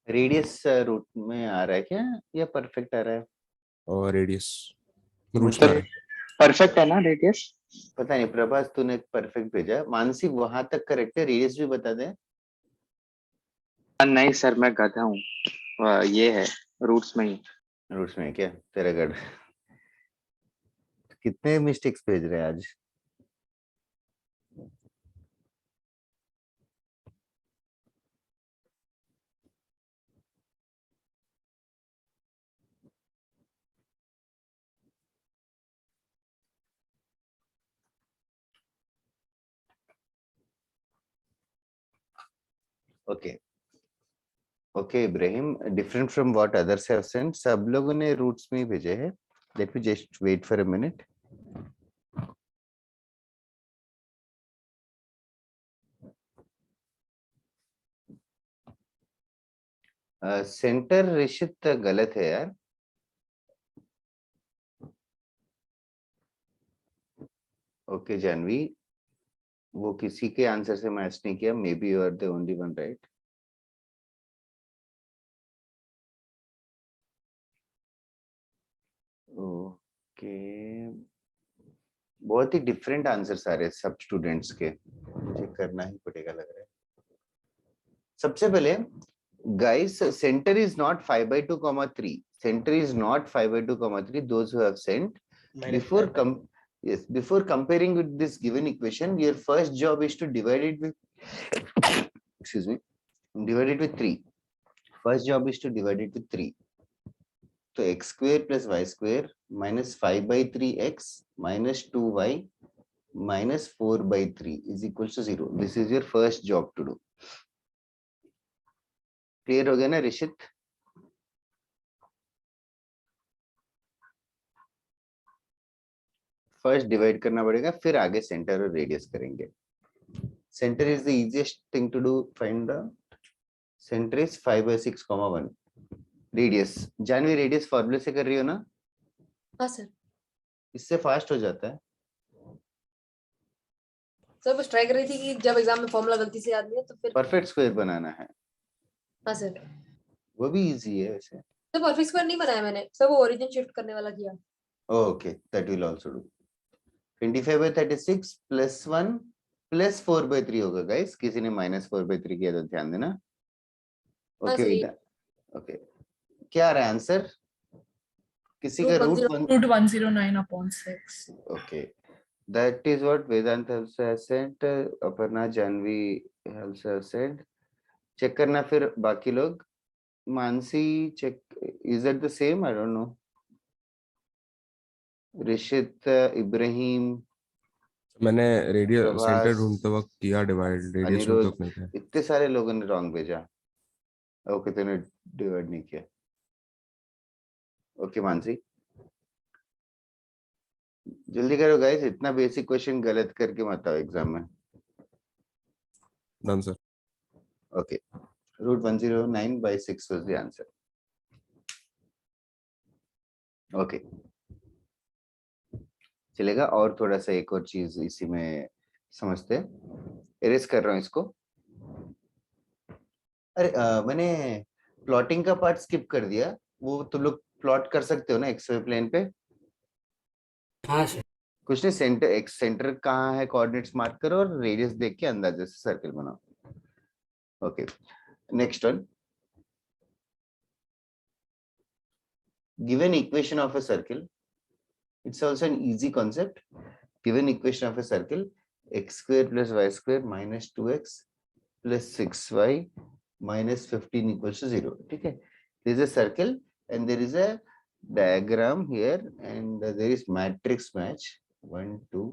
रेडियस रूट में आ रहा है क्या या परफेक्ट आ रहा है? और रेडियस रूट्स में आ मुझे रहा है। परफेक्ट है ना रेडियस? पता नहीं, प्रभास तूने परफेक्ट भेजा, मानसी वहां तक करेक्ट है, रेडियस भी बता दे। नहीं सर, मैं गधा हूँ। ये है रूट्स में ही। रूट्स में है क्या तेरा गढ़? कितने मिस्टेक्स भेज रहे हैं आज? Okay okay Ibrahim, different from what others have sent, सब लोगों ने रूट्स में ही भेजे हैं। Let me just wait for a minute. Centre Rishit गलत है यार। ओके जानवी, वो किसी के आंसर से मैच नहीं किया, maybe you are the only one right. Okay, बहुत ही डिफरेंट आंसर्स आ रहे हैं सब स्टूडेंट्स के, मुझे करना ही पड़ेगा लग रहा है। सबसे पहले guys, center is not 5/2 comma 3, center is not 5/2 comma 3, those who have sent before yes, before comparing with this given equation, your first job is to divide it with excuse me, divide it with 3. First job is to divide it with 3. So x square plus y square minus 5/3x minus 2y minus 4/3 is equals to 0. This is your first job to do. Clear हो गया ना Rishit? First divide करना पड़ेगा, फिर आगे centre और radius करेंगे। Centre is the easiest thing to do, find out. Centre is 5/6, 1। Radius, Janvi radius फॉर्मूले से कर रही हो ना? हाँ सर। इससे फास्ट हो जाता है। सर बस ट्राई कर रही थी कि जब एग्जाम में फॉर्मूला गलती से याद नहीं है तो फिर। परफेक्ट स्क्वायर बनाना है। हाँ सर। वो भी इजी है वैसे। तो परफेक्ट स्क्वायर नहीं बनाया मैंने सर, वो ओरिजिन शिफ्ट करने वाला किया। Okay, that will also do. 25/36 plus 1 plus 4/3 होगा गाइस, किसी ने -4/3 किया तो ध्यान देना। हाँ ओके सही। बेटा, ओके क्या आ रहा है आंसर? किसी का root Root 109/6. Okay, that is what Vedant also has said. Aparna, Janvi also have said. Check करना फिर बाकी लोग। Mansi check, is that the same? I don't know. Rishit, Ibrahim, मैंने रेडियस प्रभास, सेंटर ढूंढते वक्त किया डिवाइड, रेडियस ढूंढते अनिरुद्ध, वक्त नहीं किया। इतने सारे लोगों ने रॉन्ग भेजा। ओके, तूने डिवाइड नहीं किया। ओके मानसी, जल्दी करो गाइस, इतना बेसिक क्वेश्चन गलत करके मत आओ एग्जाम में। Done sir. Okay, root 109/6 was the answer. Okay, चलेगा। और थोड़ा सा एक और चीज इसी में समझते हैं। इरेज कर रहा हूँ इसको। अरे मैंने प्लॉटिंग का पार्ट स्किप कर दिया, वो तुम लोग प्लॉट कर सकते हो ना एक्सवाई प्लेन पे? हाँ सर। कुछ नहीं, सेंटर एक्स सेंटर कहाँ है, कोऑर्डिनेट्स मार्क करो और रेडियस देख के अंदाजे से सर्कल बनाओ। Okay, next one. Given equation of a circle, it's also an easy concept. Given equation of a circle, x square plus y square minus 2x plus 6y minus 15 equals to 0. Okay, there is a circle and there is a diagram here and there is matrix match 1 2.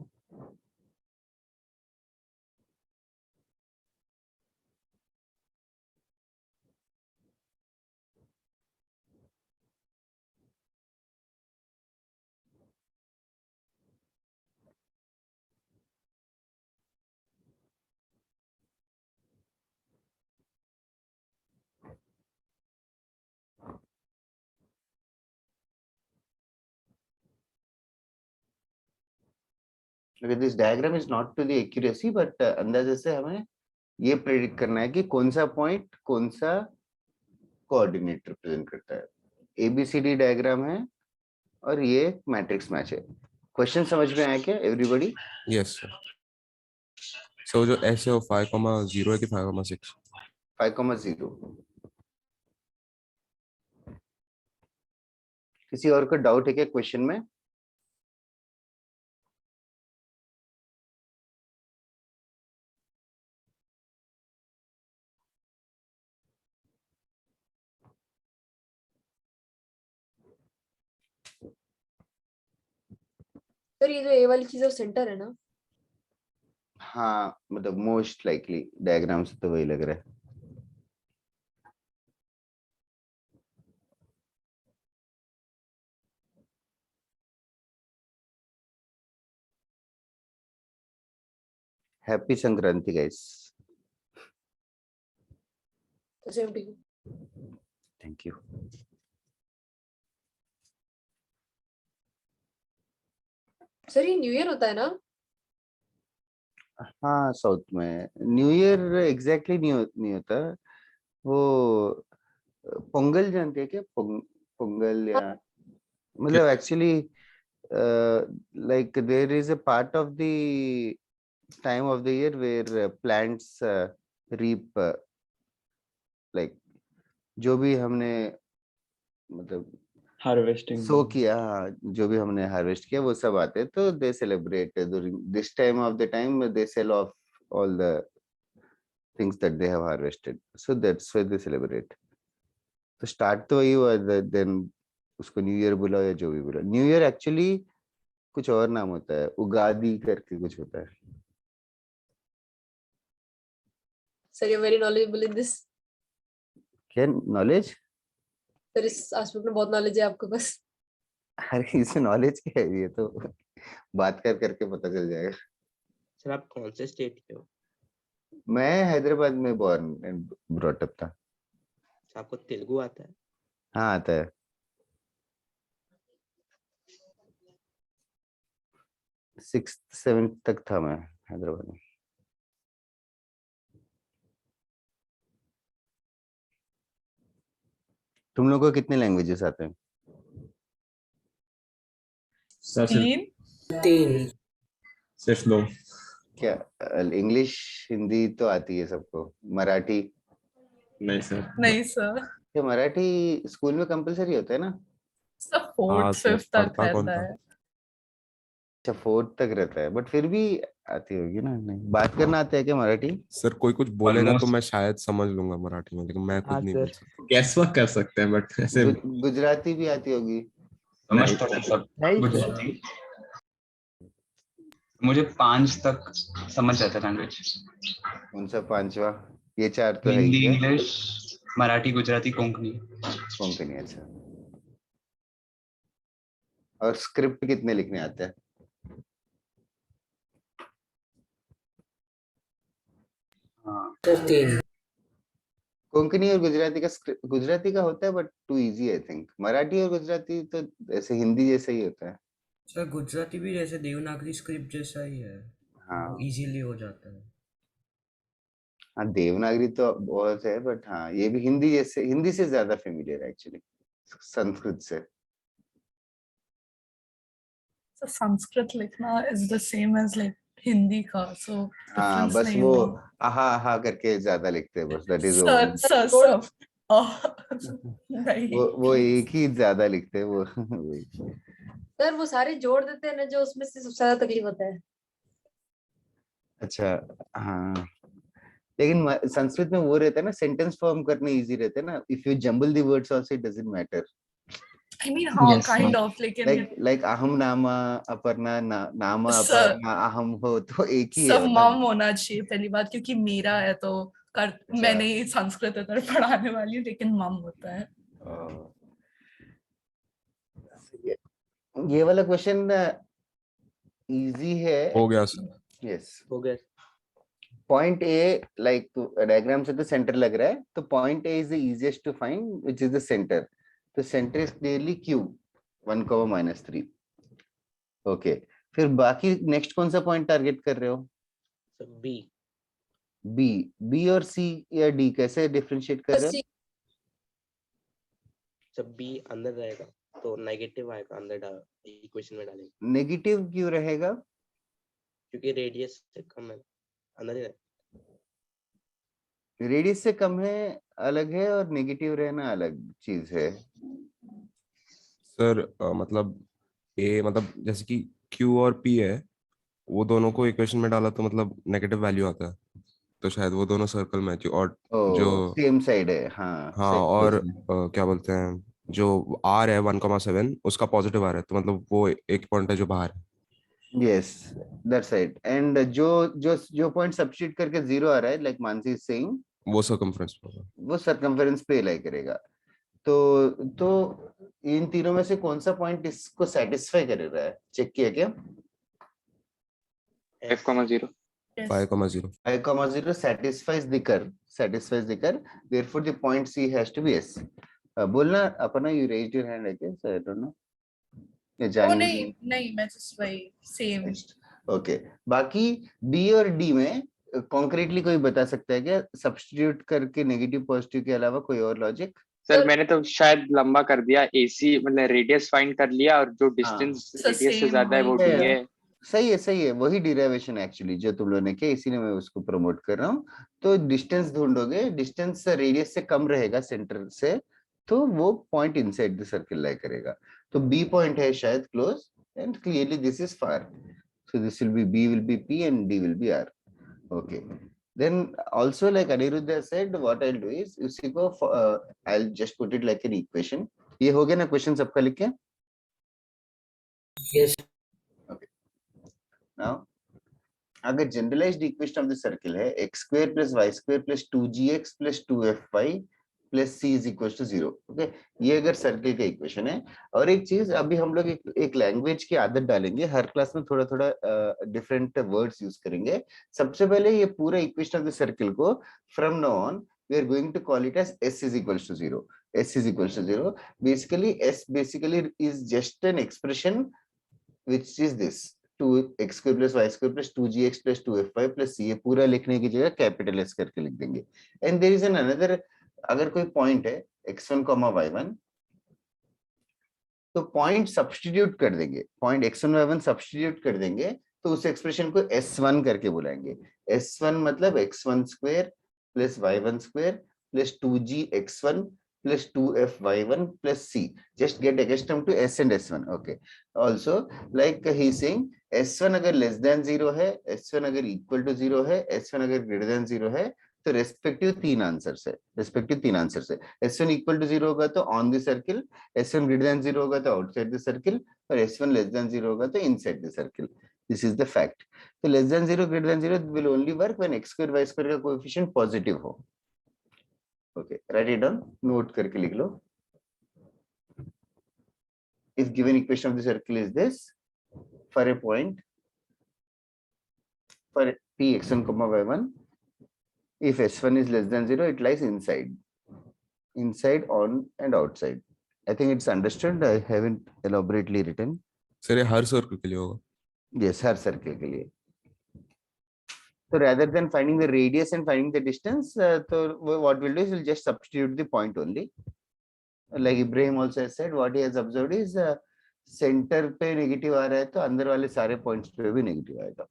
Okay, this diagram is not to the accuracy, but अंदाजे से हमें ये predict करना है कि कौन सा point कौन सा कोऑर्डिनेट रिप्रेजेंट करता है। एबीसीडी डायग्राम है और ये मैट्रिक्स मैच है। क्वेश्चन समझ में आया क्या एवरीबॉडी? Yes sir. सो जो ऐसे हो 5,0 है कि 5,6? 5,0। किसी और को डाउट है क्या क्वेश्चन में? सर ये जो ए वाली चीज है सेंटर है ना? हाँ मतलब मोस्ट लाइकली डायग्राम से तो वही लग रहा है। Happy Sankranti guys. तो सेम ठीक है। Thank you. सर ये न्यू ईयर होता है ना? हाँ साउथ में न्यू ईयर एग्जैक्टली नहीं होता। वो पोंगल जानते हैं क्या? पोंगल या मतलब actually like there is a part of the time of the year where plants reap like जो भी हमने मतलब हार्वेस्टिंग सो किया, जो भी हमने हार्वेस्ट किया वो सब आते हैं, तो दे celebrate during this time of the time, they sell of all the things that they have harvested, so that's why they celebrate. तो स्टार्ट तो वही हुआ, देन उसको न्यू ईयर बोला या जो भी बोला। न्यू ईयर एक्चुअली कुछ और नाम होता है, उगादी करके कुछ होता है। Sir you very knowledgeable in this. क्या नॉलेज? सर इस आस्पेक्ट में बहुत नॉलेज है आपको बस। अरे इसमें नॉलेज क्या है, ये तो बात कर करके पता चल जाएगा। सर आप कौन से स्टेट के हो? मैं हैदराबाद में बॉर्न एंड ब्रॉट अप था। आपको तेलुगु आता है? हाँ आता है। 6th 7th तक था मैं हैदराबाद में। तुम लोगों को कितने लैंग्वेजेस आते हैं? तीन। सिर्फ 2। क्या इंग्लिश हिंदी तो आती है सबको, मराठी? नहीं सर। नहीं सर, क्या मराठी स्कूल में कंपलसरी होता है ना? सब हाँ 4th सर, 5th तक पढ़ता कौन रहता था? है। अच्छा 4th तक रहता है, बट फिर भी आती होगी ना? नहीं बात करना आता है क्या मराठी? सर कोई कुछ बोलेगा तो Almost. मैं शायद समझ लूंगा मराठी में, लेकिन मैं खुद हाँ नहीं सर। बोल सकता। गैस वर्क कर सकते हैं बट ऐसे गुजराती भी आती होगी? समझ तो नहीं सब नहीं सर। गुजराती। मुझे 5 तक समझ जाता लैंग्वेज। कौन सा पांचवा? ये 4 तो है ही हिंदी, क्या? इंग्लिश, मराठी, गुजराती, कोंकणी। कोंकणी, अच्छा। और स्क्रिप्ट कितने लिखने आते हैं? हाँ तीन। कोंकणी और गुजराती का गुजराती का होता है but too easy I think. Marathi और गुजराती तो ऐसे हिंदी जैसा ही होता है। सर गुजराती भी जैसे देवनागरी स्क्रिप्ट जैसा ही है, हाँ वो इजीली हो जाता है। हाँ देवनागरी तो बहुत है, बट हाँ ये भी हिंदी जैसे, हिंदी से ज्यादा फेमिलियर है एक्चुअली संस्कृत से। So संस्कृत लिखना is the same as like Hindi का, so हाँ difference बस नहीं वो हुआ। आहा आहा करके ज्यादा लिखते हैं बस, दैट इज सर नहीं। वो एक ही ज्यादा लिखते हैं वो वही। सर वो सारे जोड़ देते हैं ना, जो उसमें से सबसे ज्यादा तकलीफ होता है। अच्छा हाँ, लेकिन संस्कृत में वो रहता है ना, सेंटेंस फॉर्म करने इजी रहते हैं ना। If you jumble the words also it doesn't matter. I mean हाँ Yes, kind sir. of, लेकिन लाइक अहम नामा अपर्णा नामा सर अपर्णा अहम हो, तो एक ही सब है मम मतलब। होना चाहिए पहली बात, क्योंकि मेरा है तो कर अच्छा। मैं नहीं संस्कृत इधर पढ़ाने वाली हूँ, लेकिन मम होता है। ये वाला क्वेश्चन इजी है। हो गया सर। यस। हो गया। पॉइंट ए, लाइक डायग्राम से तो सेंटर लग रहा है, तो point A is the easiest to find which is the centre. तो centre is clearly Q 1, -3। Okay, फिर बाकी नेक्स्ट कौन सा पॉइंट टारगेट कर रहे हो? Sir B. बी और सी या डी कैसे डिफरेंशिएट कर रहे सी जब बी अंदर रहेगा तो नेगेटिव आएगा अंदर इक्वेशन में डालेंगे हो? नेगेटिव क्यों रहेगा? क्योंकि रेडियस से कम है अंदर ही रहेगा। रेडियस से कम है अलग है और नेगेटिव रहना अलग चीज है। सर मतलब ए मतलब जैसे कि क्यू और पी है, वो दोनों को इक्वेशन में डाला तो मतलब नेगेटिव वैल्यू आता है, तो शायद वो दोनों सर्कल में और जो ओ सेम साइड है, हाँ हाँ सही और क्वेश्चन। क्या बोलते हैं, जो आर है 1,7 उसका पॉजिटिव आ रहा है, तो मतलब वो एक पॉइंट है जो बाहर है। Yes that's right. एंड जो जो जो पॉइंट सब्स्टिट्यूट करके जीरो आ रहा है, लाइक मानसी इज सेइंग, वो सर्कमफ्रेंस होगा। वो सरकमफेरेंस पे लाई करेगा। तो इन तीनों में से कौन सा पॉइंट इसको सेटिस्फाई कर रहा है, चेक किया क्या? 5,0 Yes. 5,0 5,0 satisfies the curve, therefore the point C has to be S. बोलना अपना, you raised your hand, I guess, I don't know, ये ओ जानिए नहीं नहीं, मैं जस्ट वही सेम। ओके। बाकी बी और डी में कॉन्क्रीटली कोई बता सकता है क्या, सब्स्टिट्यूट करके नेगेटिव पॉजिटिव के अलावा कोई और लॉजिक? सर मैंने तो शायद लंबा कर दिया, एसी मतलब रेडियस फाइंड कर लिया और जो डिस्टेंस So रेडियस से same ज्यादा है वो वही। डी है। सही है, वही डिराइवेशन एक्चुअली जो तुम लोगों ने किया, इसीलिए मैं उसको प्रमोट कर रहा हूँ। तो डिस्टेंस ढूंढोगे, डिस्टेंस रेडियस से कम रहेगा सेंटर से, तो वो पॉइंट इनसाइड द सर्किल लाई करेगा। तो बी पॉइंट है शायद close, and clearly this is far, so this will be B will be P and D will be R. Okay, then also like Aniruddha said, what I'll do is उसी को I'll just put it like an equation. ये हो गया ना question सबका लिख के? Yes. Okay, now अगर generalised equation of the circle है x square plus y square plus 2gx plus 2fy plus c is equal to 0। Okay, ये अगर सर्किल का इक्वेशन है। और एक चीज, अभी हम लोग एक लैंग्वेज की आदत डालेंगे, हर क्लास में थोड़ा थोड़ा डिफरेंट वर्ड्स यूज करेंगे। सबसे पहले ये पूरा इक्वेशन ऑफ द सर्किल को from now on we are going to call it as s is equal to 0। s is equal to 0, basically s basically is just an expression which is this 2x square plus y square plus 2gx plus 2fy plus c। ये पूरा लिखने की जगह capital S करके लिख देंगे। And there is an another, अगर कोई पॉइंट है x1, y1, तो पॉइंट सब्स्टिट्यूट कर देंगे, पॉइंट x1, y1 सब्स्टिट्यूट कर देंगे, तो उस एक्सप्रेशन को S1 करके बुलाएंगे। S1 मतलब x1 square plus y1 square plus 2gx1 plus 2fy1 plus c. Just get accustomed to s and s1. Okay, also like he saying s1 अगर less than 0 है, s1 अगर equal to 0 है, s1 अगर greater than 0 है, तो respective तीन answers है। s1 equal to 0 होगा तो on the circle, s1 greater than 0 होगा तो आउटसाइड द सर्किल, और s1 लेस देन 0 होगा तो inside the circle. This is the fact. तो less than 0 greater than 0 will only work when x square y square का coefficient positive हो। Okay, write it down, note करके लिख लो। If given equation of the circle is this, for a point for p x1, y1, if s1 is less than 0, it lies inside, on and outside. I think it's understood. I haven't elaborately written. Sir ये हर circle के लिए होगा? Yes, हर circle के लिए। So rather than finding the radius and finding the distance, so what we'll do is we'll just substitute the point only. Like Ibrahim also has said, what he has observed is centre पे negative आ रहा है तो अंदर वाले सारे points पे भी negative आएगा।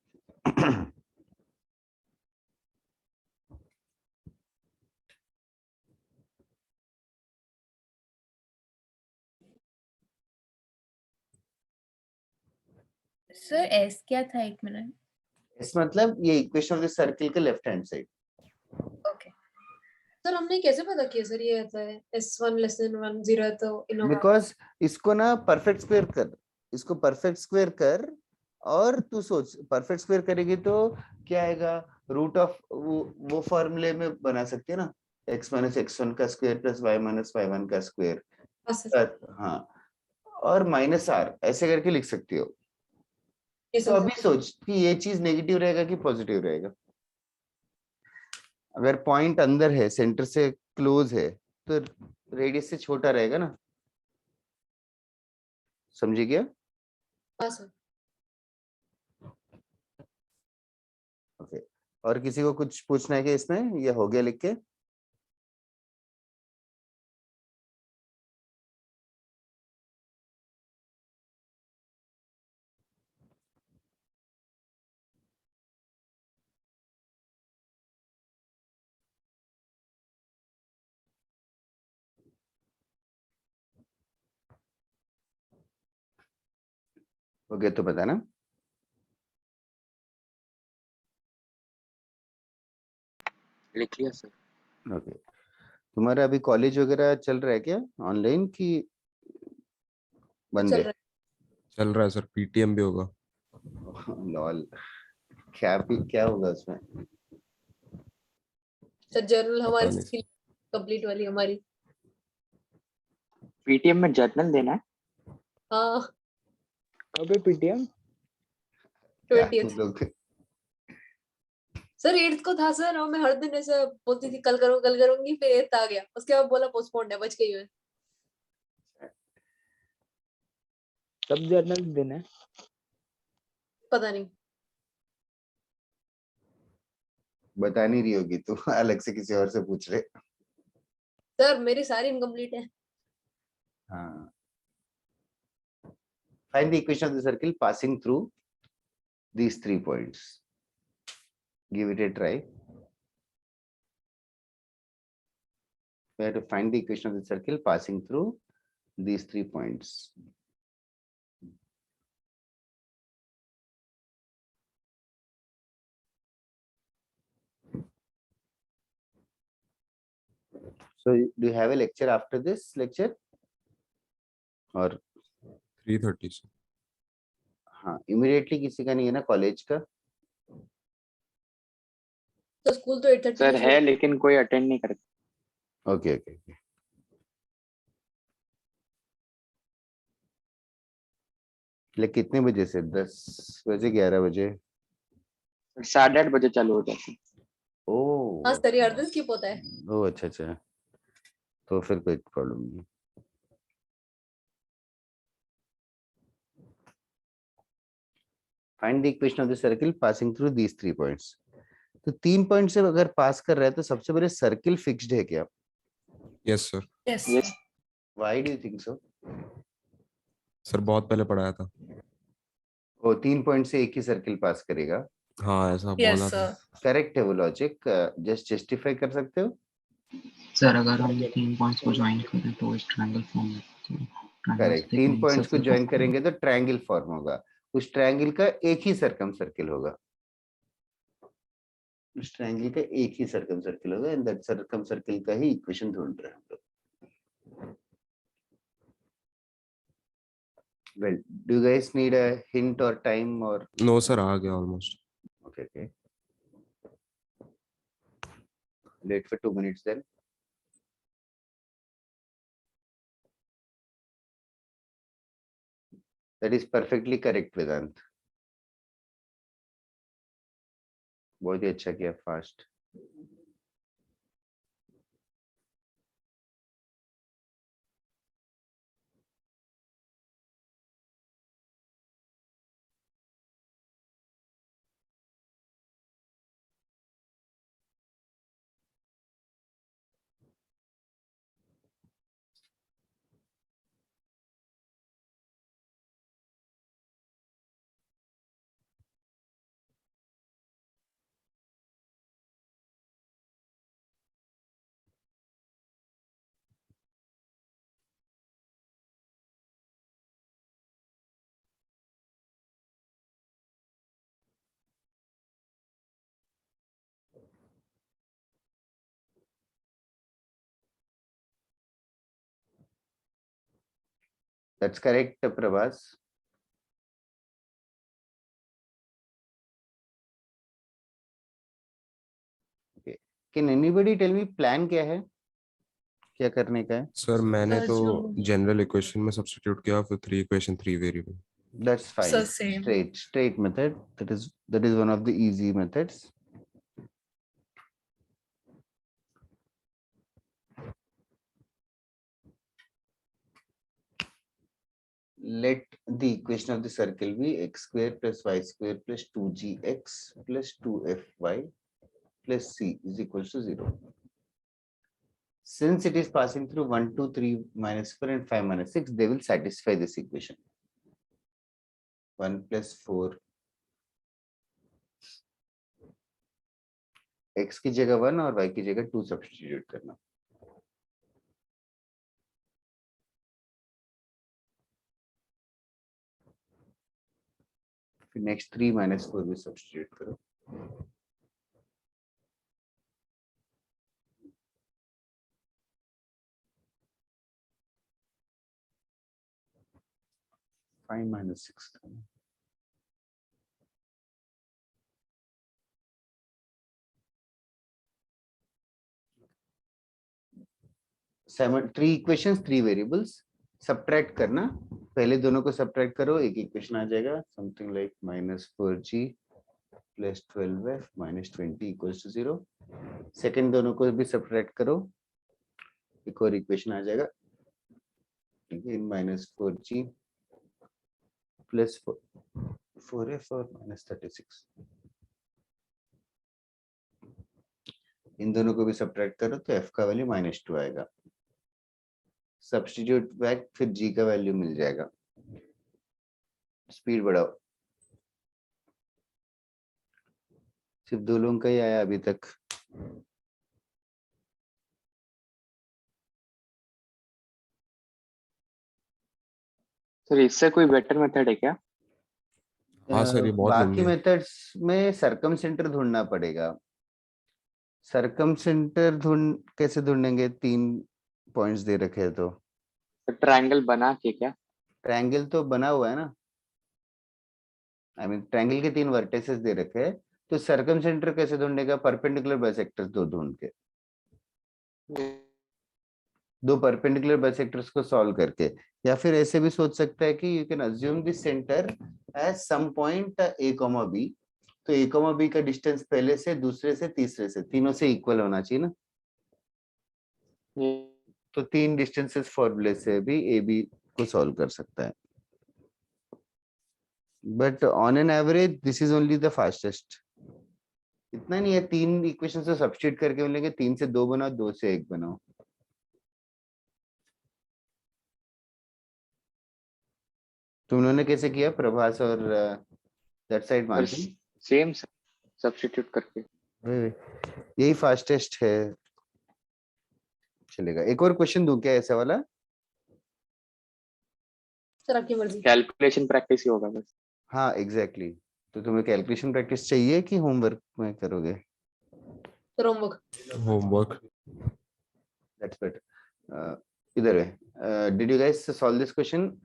सर एस क्या था, एक मिनट? इस मतलब ये इक्वेशन ऑफ द सर्किल के left hand side. Okay sir हमने कैसे पता किया सर ये आता है s1 less than 1 0 है तो इनोवा? बिकॉज इसको ना परफेक्ट स्क्वायर कर, इसको परफेक्ट स्क्वायर कर, और तू सोच परफेक्ट स्क्वायर करेगी तो क्या आएगा, रूट ऑफ वो फॉर्मूले में बना सकते हैं ना, x माइनस x1 का square plus y minus y1 का स्क्वायर, हाँ, और माइनस r ऐसे करके लिख सकती हो। तो अभी सोच कि ये चीज नेगेटिव रहेगा कि पॉजिटिव रहेगा। अगर पॉइंट अंदर है, सेंटर से क्लोज है, तो रेडियस से छोटा रहेगा ना, समझे क्या? हाँ सर। ओके, और किसी को कुछ पूछना है कि इसमें ये हो गया लिख के? हो गया तो बताना। लिख लिया सर। ओके, तुम्हारा अभी कॉलेज वगैरह चल रहा है क्या ऑनलाइन की बंद चल है? रहा चल रहा है सर, पीटीएम भी होगा। लॉल, क्या होगा उसमें? है सर, जर्नल पता हमारी नहीं स्किल कंप्लीट वाली हमारी। पीटीएम में जर्नल देना है। हाँ कब है पीटीएम? क्या 20th तुम लोग? सर 8th को था सर, और मैं हर दिन ऐसे बोलती थी कल करूंगी, फिर 8th आ गया, उसके बाद बोला पोस्टपोन्ड है, बच गई मैं। कब जर्नल देना है? पता नहीं। बता नहीं रही होगी तू, अलग से किसी और से पूछ रहे। सर मेरी सारी इनकम्प्लीट है। हाँ, find the equation of the circle passing through these 3 points. Give it a try. We have to find the equation of the circle passing through these 3 points. So do you have a lecture after this lecture? और 3:30 से। हाँ, immediately किसी का नहीं है ना college का? तो स्कूल तो 8:30 सर में है लेकिन कोई अटेंड नहीं करता। Okay okay. लेकिन कितने बजे से? 10 बजे 11 बजे? 8:30 बजे चालू हो जाता है। ओ हाँ सर, ये हर दिन स्किप होता है। ओ अच्छा अच्छा, तो फिर कोई प्रॉब्लम नहीं। Find the equation of the circle passing through these 3 points. तो 3 पॉइंट से अगर पास कर रहा है तो सबसे पहले सर्किल फिक्स्ड है क्या? Yes sir. Yes yes Why do you think so? Sir बहुत पहले पढ़ाया था। वो 3 पॉइंट से एक ही सर्किल पास करेगा? हाँ ऐसा यस बोला था। सर। करेक्ट है वो लॉजिक, जस्टिफाई कर सकते हो? सर अगर हम 3 पॉइंट्स को ज्वाइन करें तो इस ट्रायंगल फॉर्म करेक्ट, 3 पॉइंट्स को ज्वाइन करेंगे तो ट्रायंगल फॉर्म होगा। उस ट्रायंगल का एक ही सर्कम सर्किल होगा, उस ट्रायंगल का एक ही सर्कम सर्किल होगा, एंड दैट सर्कम सर्किल का ही इक्वेशन ढूंढ रहे हैं हम लोग। Well, do you guys need a hint or time or? No sir, आ गया almost. Okay. Wait for 2 minutes then. That is perfectly correct, Vedant. बहुत ही अच्छा किया, fast. That's correct, Prabhas. Okay. Can anybody tell me plan क्या है? क्या करने का है? सर मैंने तो जो जनरल इक्वेशन में सब्स्टिट्यूट किया, फिर 3 equation 3 variable. That's fine. Sir same. Straight method. That is one of the easy methods. Let the equation of the circle be x square plus y square plus 2gx plus 2fy plus c is equals to 0. Since it is passing through 1, 2, 3, minus 4 and 5, minus 6, they will satisfy this equation. 1 plus 4 x की जगह 1 और y की जगह 2 substitute करना. फिर next 3 minus 4 भी substitute करो. Five minus 6. Three equations, three variables. Subtract करना. पहले दोनों को subtract करो, एक equation आ जाएगा. Something like minus 4g plus 12f minus 20 equals to 0. Second दोनों को भी subtract करो, एक और equation आ जाएगा. Again minus 4g plus 4f और minus 36. इन दोनों को भी subtract करो तो f का वैल्यू -2 आएगा. सब्स्टिट्यूट बैक, फिर g का वैल्यू मिल जाएगा. स्पीड बढ़ाओ. सिर्फ 2 लोगों का ही आया अभी तक. सर इससे कोई बेटर मेथड है क्या? हाँ सर, ये बहुत बाकी लंबी है. मेथड्स में सरकम सेंटर ढूंढना पड़ेगा. सरकम सेंटर कैसे ढूंढेंगे? 3 पॉइंट्स दे रखे हैं तो. ट्रायंगल बना के क्या? ट्रायंगल तो बना हुआ है ना. आई मीन ट्रायंगल के 3 वर्टिसेस दे रखे हैं, तो सरकम सेंटर कैसे ढूंढेगा? परपेंडिकुलर बाइसेक्टर्स दो ढूंढ के, 2 परपेंडिकुलर बाइसेक्टर्स को सॉल्व करके. या फिर ऐसे भी सोच सकता है कि you can assume this centre as some point a, b. तो a, b का डिस्टेंस पहले से, दूसरे से, तीसरे से, तीनों से इक्वल होना चाहिए ना. तो 3 डिस्टेंसेस फॉर्मूले से भी ए बी को सॉल्व कर सकता है. But on an average this is only the fastest. इतना नहीं है. 3 इक्वेशन से सब्स्टिट्यूट करके मिलेंगे. 3 से 2 बनाओ, 2 से 1 बनाओ. तुम लोगों ने कैसे किया प्रभास और that side Mansi? Same substitute करके. यही फास्टेस्ट है. चलेगा. एक और क्वेश्चन दूं क्या ऐसा वाला? सर आपकी मर्जी. कैलकुलेशन प्रैक्टिस ही होगा बस. हाँ एग्जैक्टली. तो तुम्हें कैलकुलेशन प्रैक्टिस चाहिए कि होमवर्क में करोगे? Sir homework. Homework. That's better. इधर है. Did you guys solve this question?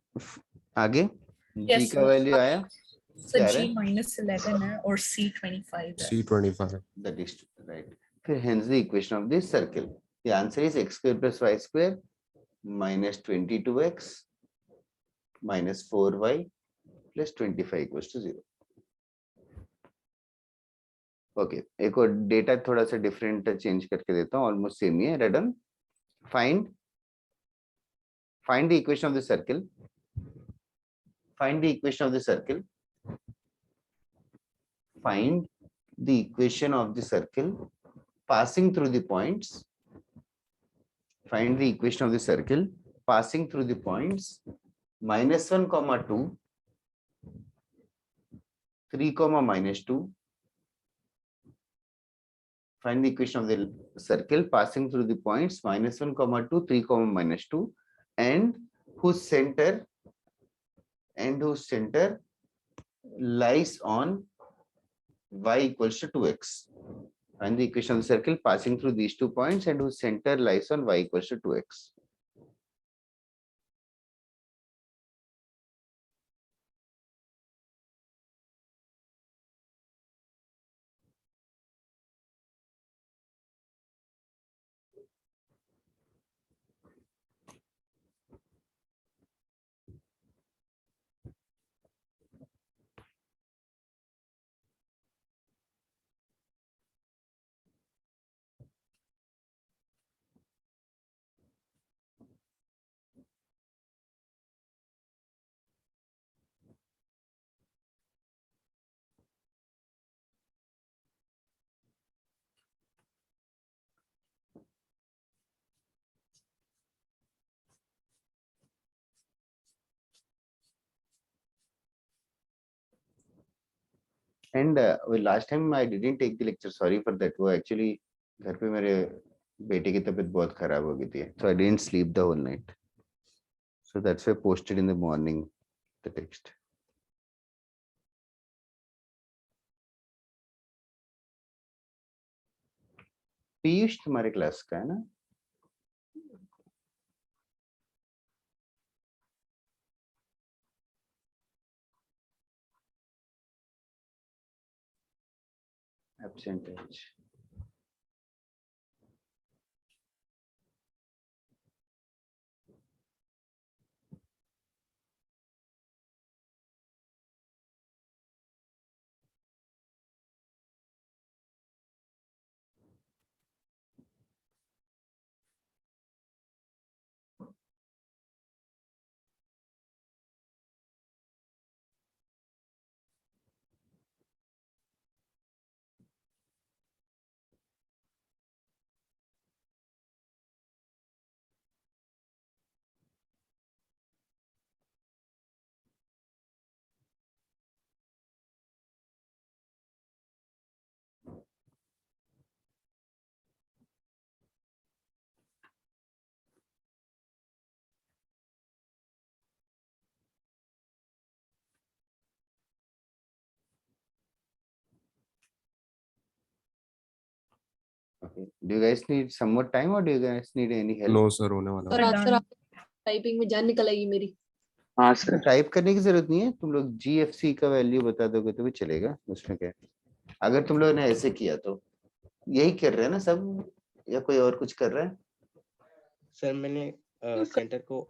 आगे Yes, g का sir. वैल्यू आया. सर क्या G है? -11 है और C 25 है. C25. That is right. फिर hence the equation of this circle. The answer is x square plus y square minus 22x minus 4y plus 25 equals to 0. Okay. एक और data थोड़ा सा डिफरेंट चेंज करके देता हूँ. ऑलमोस्ट सेम ही है. रेडन. Find the equation of the circle. Find the equation of the circle. Find the equation of the circle passing through the points. Find the equation of the circle passing through the points -1, 2, 3, -2. Find the equation of the circle passing through the points -1, 2, 3, -2, and whose center lies on y equals to 2x. Find the equation of the circle passing through these 2 points and whose center lies on y equals to 2x. And last time I didn't take the lecture, sorry for that. वो actually घर पे मेरे बेटे की तबीयत बहुत खराब हो गई थी, so I didn't sleep the whole night, so that's why I posted in the morning the text. Piyush तुम्हारे क्लास का है ना? Absent. Okay. Do you guys need some more time or do you guys need any help? No sir, होने वाला sir है। आज sir typing में जान निकल आएगी मेरी। हाँ सर। टाइप करने की जरूरत नहीं है, तुम लोग GFC का वैल्यू बता दोगे तो भी चलेगा, उसमें क्या है। अगर तुम लोगों ने ऐसे किया तो यही कर रहे हैं ना सब, या कोई और कुछ कर रहा है? सर मैंने सेंटर को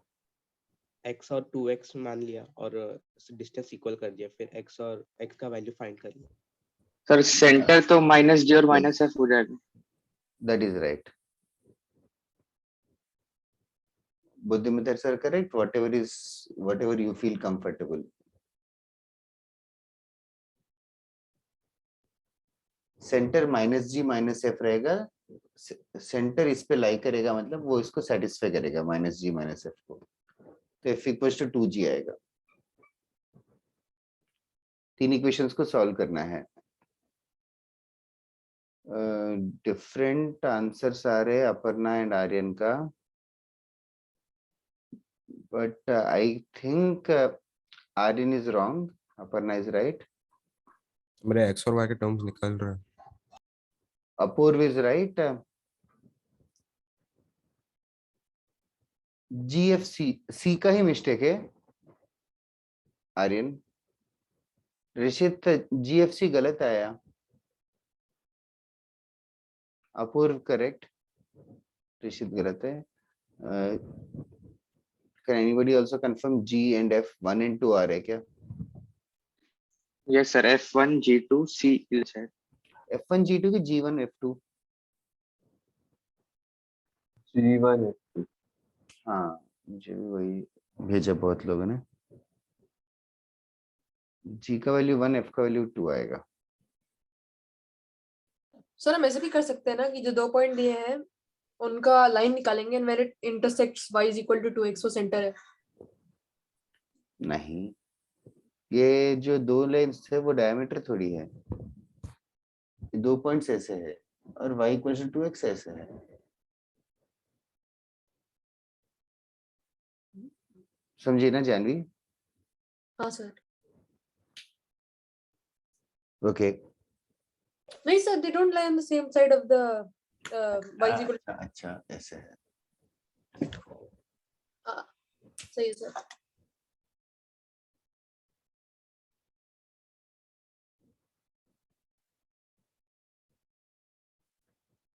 x और 2x मान लिया और डिस्टेंस इक्वल कर दिया, फिर x और x का वैल्यू फाइंड कर लिया। सर सेंटर तो -g और -f हो जाएगा। That is right. Buddhimitra sir, correct? Whatever you feel comfortable. Centre -g -f रहेगा, सेंटर इस पे लाई करेगा, मतलब वो इसको सेटिस्फाई करेगा -g -f को, तो f = 2g आएगा। तीन इक्वेशंस को सॉल्व करना है। डिफरेंट आंसर्स आ रहे अपर्णा एंड आर्यन का, but I think Aryan is wrong, Aparna is right, मेरे x और y के टर्म्स निकल रहे हैं। Apurva is right, GFC C का ही मिस्टेक है आर्यन। ऋषित GFC गलत आया, अपूर्व करेक्ट, ऋषित गलत है। Can anybody also confirm G and F 1 and 2 आ रहे क्या? Yes sir, F1 G2 C is है। F1 G2 की G1 F2? G1 F2। हाँ, मुझे भी वही भेजा बहुत लोगों ने। G का वैल्यू 1, F का वैल्यू 2 आएगा। सर हम ऐसे भी कर सकते हैं ना कि जो 2 पॉइंट दिए हैं उनका लाइन निकालेंगे and when it intersects y = 2x वो सेंटर है। नहीं, ये जो दो लेंस है वो डायमीटर थोड़ी है, 2 पॉइंट्स ऐसे है और y = 2x ऐसे है। समझिए ना जानवी? हाँ सर। ओके। नहीं sir, they don't lie on the same side of the y = अच्छा ऐसे है। सही है सर।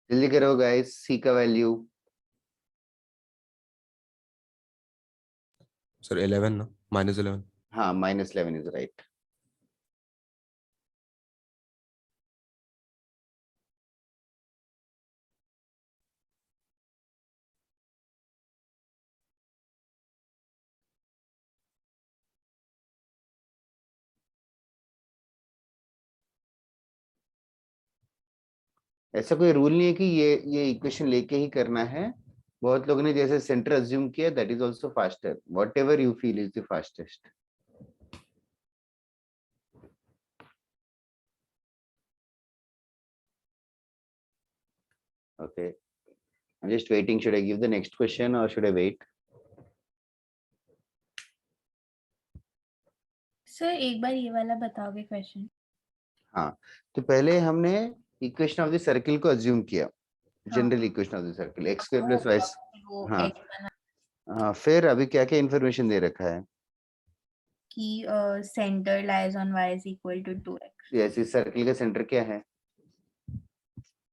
जल्दी करो गाइस, C का वैल्यू। सर 11 ना, -11। हाँ, -11 इज राइट। ऐसा कोई रूल नहीं है कि ये इक्वेशन लेके ही करना है। बहुत लोगों ने जैसे सेंटर अज्यूम किया, that is also faster, whatever you feel is the fastest. Okay. I'm just waiting. Should I give the next question or should I wait? Sir एक बार ये वाला बताओगे क्वेश्चन? हाँ, तो पहले हमने इक्वेशन ऑफ द सर्किल को अज्यूम किया, general equation of the circle x square plus y. हाँ, हाँ, फिर अभी क्या क्या इंफॉर्मेशन दे रखा है कि centre lies on y is equal to 2x yes, इस सर्किल का सेंटर क्या है?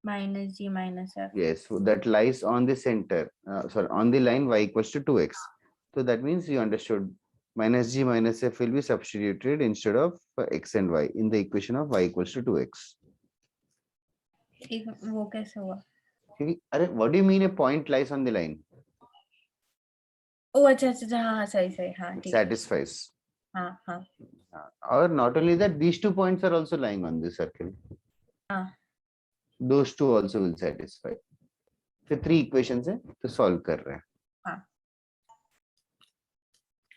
Minus g minus f. Yes, so that lies on the center, sorry, on the line y equals to 2x. So that means you understood minus g minus f will be substituted instead of x and y in the equation of y equals to 2x. वो कैसे हुआ? अरे, what do you mean a point lies on the line? ओ अच्छा अच्छा हाँ सही सही हाँ It ठीक है satisfies. हाँ हाँ Or not only that, these 2 points are also lying on the circle. हाँ Those 2 also will satisfy. फिर 3 इक्वेशंस है तो सॉल्व कर रहे हैं. हाँ.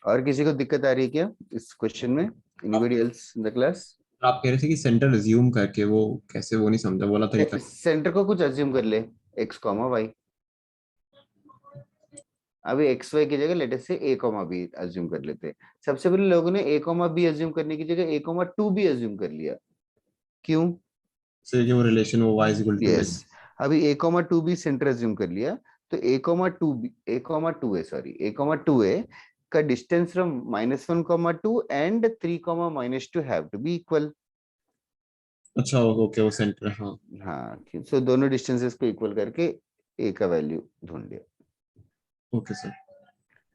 और किसी को दिक्कत आ रही है क्या इस क्वेश्चन में? Anybody else in the class? आप कह रहे थे कि सेंटर अज्यूम करके, वो कैसे, वो नहीं समझा बोला तरीका. सेंटर को कुछ अज्यूम कर ले, x, y. अभी एक्स वाई की जगह लेट अस से a, b अज्यूम कर लेते हैं. सबसे पहले लोगों ने a, b अज्यूम करने की जगह a, 2 भी अज्यूम कर लिया. क्यों? सर जो रिलेशन वो y इक्वल टू यस, अभी a, 2 भी सेंटर अज्यूम कर लिया तो a, 2 है, सॉरी a, 2 है का distance from -1, 2 and 3, -2 have to be equal. अच्छा ओके, वो सेंटर. हाँ हाँ, सो दोनों डिस्टेंसेस को इक्वल करके a का वैल्यू ढूंढ लिया. Okay sir.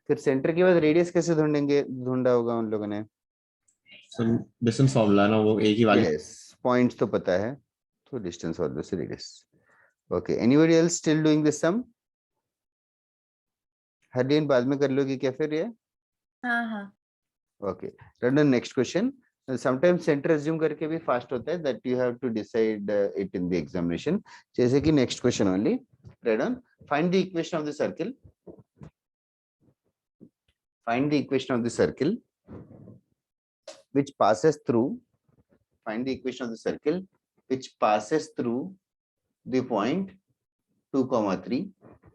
फिर सेंटर के बाद रेडियस कैसे ढूंढा होगा उन लोगों ने? सर डिस्टेंस फॉर्मूला है ना, वो एक ही वाली. यस, पॉइंट्स तो पता है तो डिस्टेंस और से radius. Okay, anybody else still doing this sum? हर दिन बाद में कर लोगे क्या फिर ये? हाँ हाँ. Okay, run next question. Sometimes centre assume करके भी फास्ट होता है, that you have to decide it in the examination. जैसे कि next question only. Run, find the equation of the circle. Find the equation of the circle which passes through. Find the equation of the circle which passes through the point 2, 3.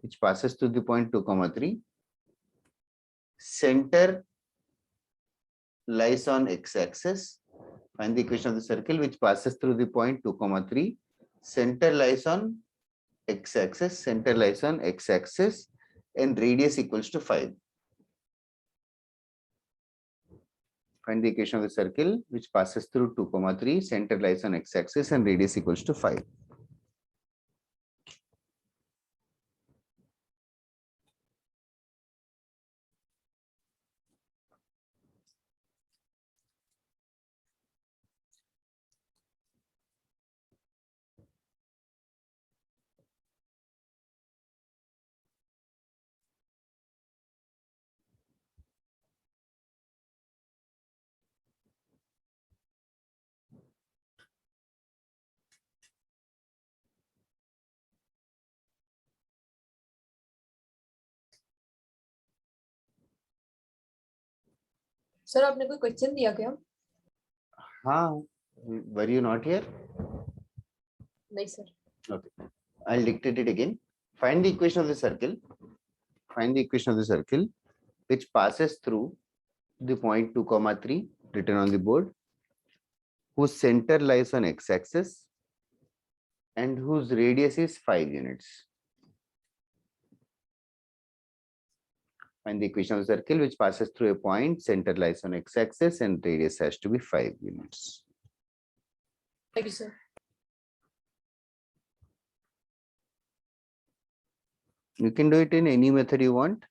Which passes through the point 2, 3. Center lies on x-axis. Find the equation of the circle which passes through the point 2, 3. Center lies on x-axis. Center lies on x-axis and radius equals to 5. Find the equation of the circle which passes through 2, 3, center lies on x-axis and radius equals to 5. Sir आपने कोई question दिया क्या? हाँ, were you not here? नहीं sir. Okay, I'll dictate it again. Find the equation of the circle. Find the equation of the circle which passes through the point 2, 3 written on the board, whose center lies on x-axis and whose radius is 5 units. Find the equation of the circle which passes through a point, center lies on x-axis and radius has to be 5 units. Thank you, sir. You can do it in any method you want.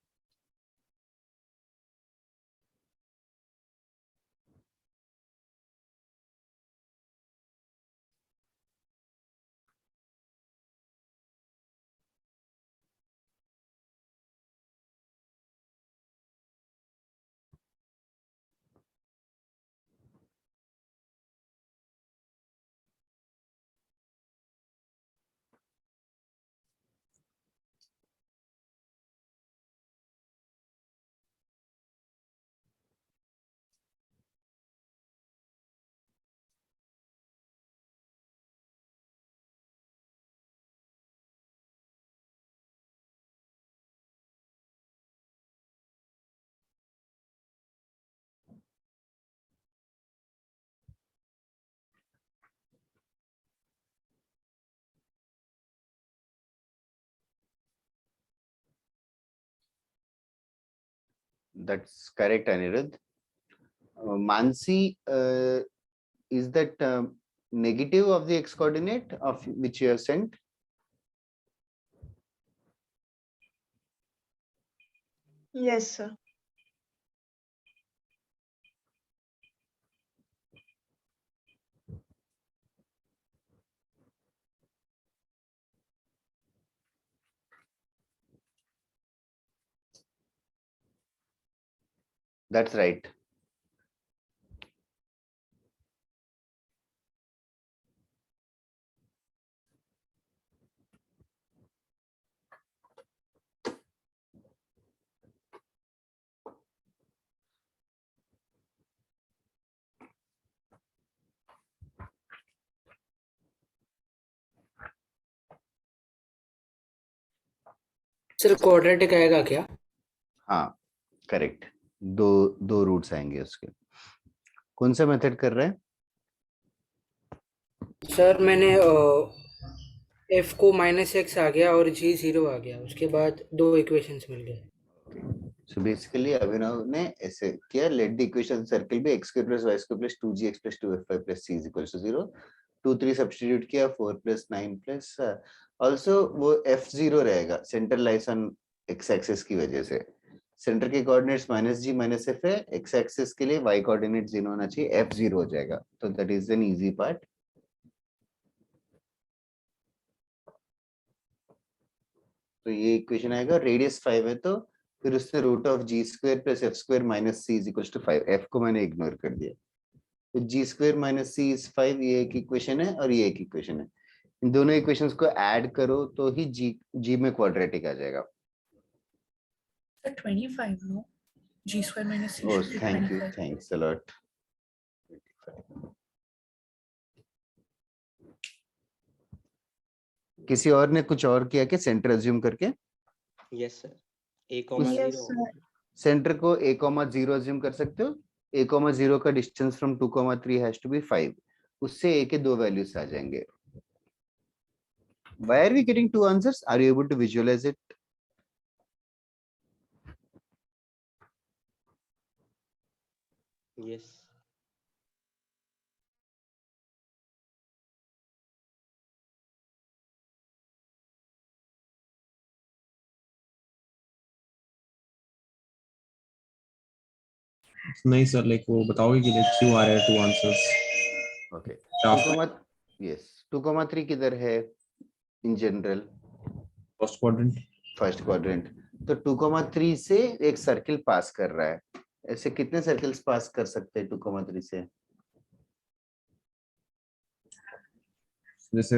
That's correct, Anirudh. Mansi, is that negative of the x coordinate of which you have sent? Yes, sir. That's right. Sir quadratic आएगा क्या? हाँ, correct. दो roots आएंगे उसके. कौन सा method कर रहे हैं? सर मैंने f को -x आ गया और g 0 आ गया, उसके बाद दो इक्वेशंस मिल गए. So basically अभिनव ने ऐसे किया, let the equation circle be x square plus y square plus 2gx plus 2fy plus c is equals to 0. 2 3 substitute किया, 4 plus 9 plus also वो f0 रहेगा, centre lies on x axis की वजह से. Centre के कोऑर्डिनेट्स -g -f है, x axis के लिए y कोऑर्डिनेट 0 होना चाहिए, f0 हो जाएगा. तो that is an easy part. तो ये इक्वेशन आएगा, रेडियस 5 है तो फिर उससे root of g square plus f square minus c is equal to 5. F को मैंने इग्नोर कर दिया. तो g square minus c is 5, ये एक इक्वेशन है और ये एक इक्वेशन है. इन दोनों इक्वेशंस को ऐड करो तो ही जी में क्वाड्रेटिक आ जाएगा. 25 no, g square minus c Oh, should be thank you, 25. thanks a lot. किसी और ने कुछ और किया क्या सेंटर अज्यूम करके? Yes sir. a comma Yes, 0. sir. Centre को a comma 0 अज्यूम कर सकते हो. a comma 0 का distance from 2 comma 3 has to be 5. उससे a के दो वैल्यूज आ जाएंगे. Why are we getting two answers? Are you able to visualize it? Yes. नहीं सर, लाइक वो बताओगे कि लाइक क्यों आ रहे हैं टू आंसर्स? Okay. 2,3 किधर है in general? First quadrant. First quadrant. तो 2,3 से एक सर्किल पास कर रहा है. ऐसे कितने सर्कल्स पास कर सकते हैं 2,3 से? जैसे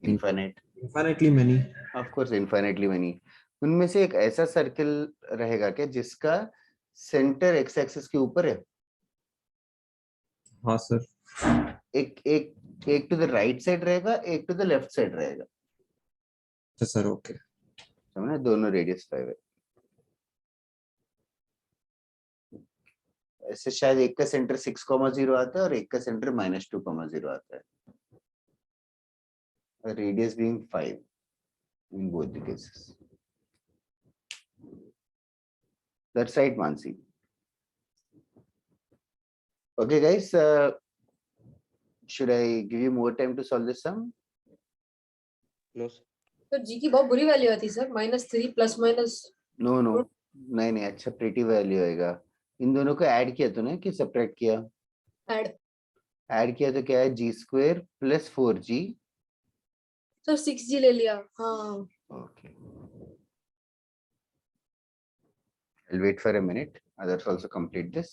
infinitely many. Of course infinitely many. उनमें से एक ऐसा सर्किल रहेगा क्या जिसका सेंटर एक्स एक्सिस के ऊपर है? हाँ सर. एक टू द राइट साइड रहेगा, एक टू द लेफ्ट साइड रहेगा. Sir okay. समझे? दोनों रेडियस 5 है. ऐसे शायद एक का सेंटर 6,0 आता है और एक का सेंटर -2,0 आता है. Radius being 5 in both the cases. That's right, Mansi. Okay, guys. Should I give you more time to solve this sum? No sir. तो जी की बहुत बुरी वैल्यू आती है sir, -3 plus minus. No, no. नहीं, अच्छा प्रीटी वैल्यू आएगा. इन दोनों को ऐड किया तूने कि सेपरेट किया? ऐड किया तो क्या है, जी स्क्वायर प्लस 4g. तो 6g ले लिया. हाँ. Okay. I'll wait for a minute. Others also complete this.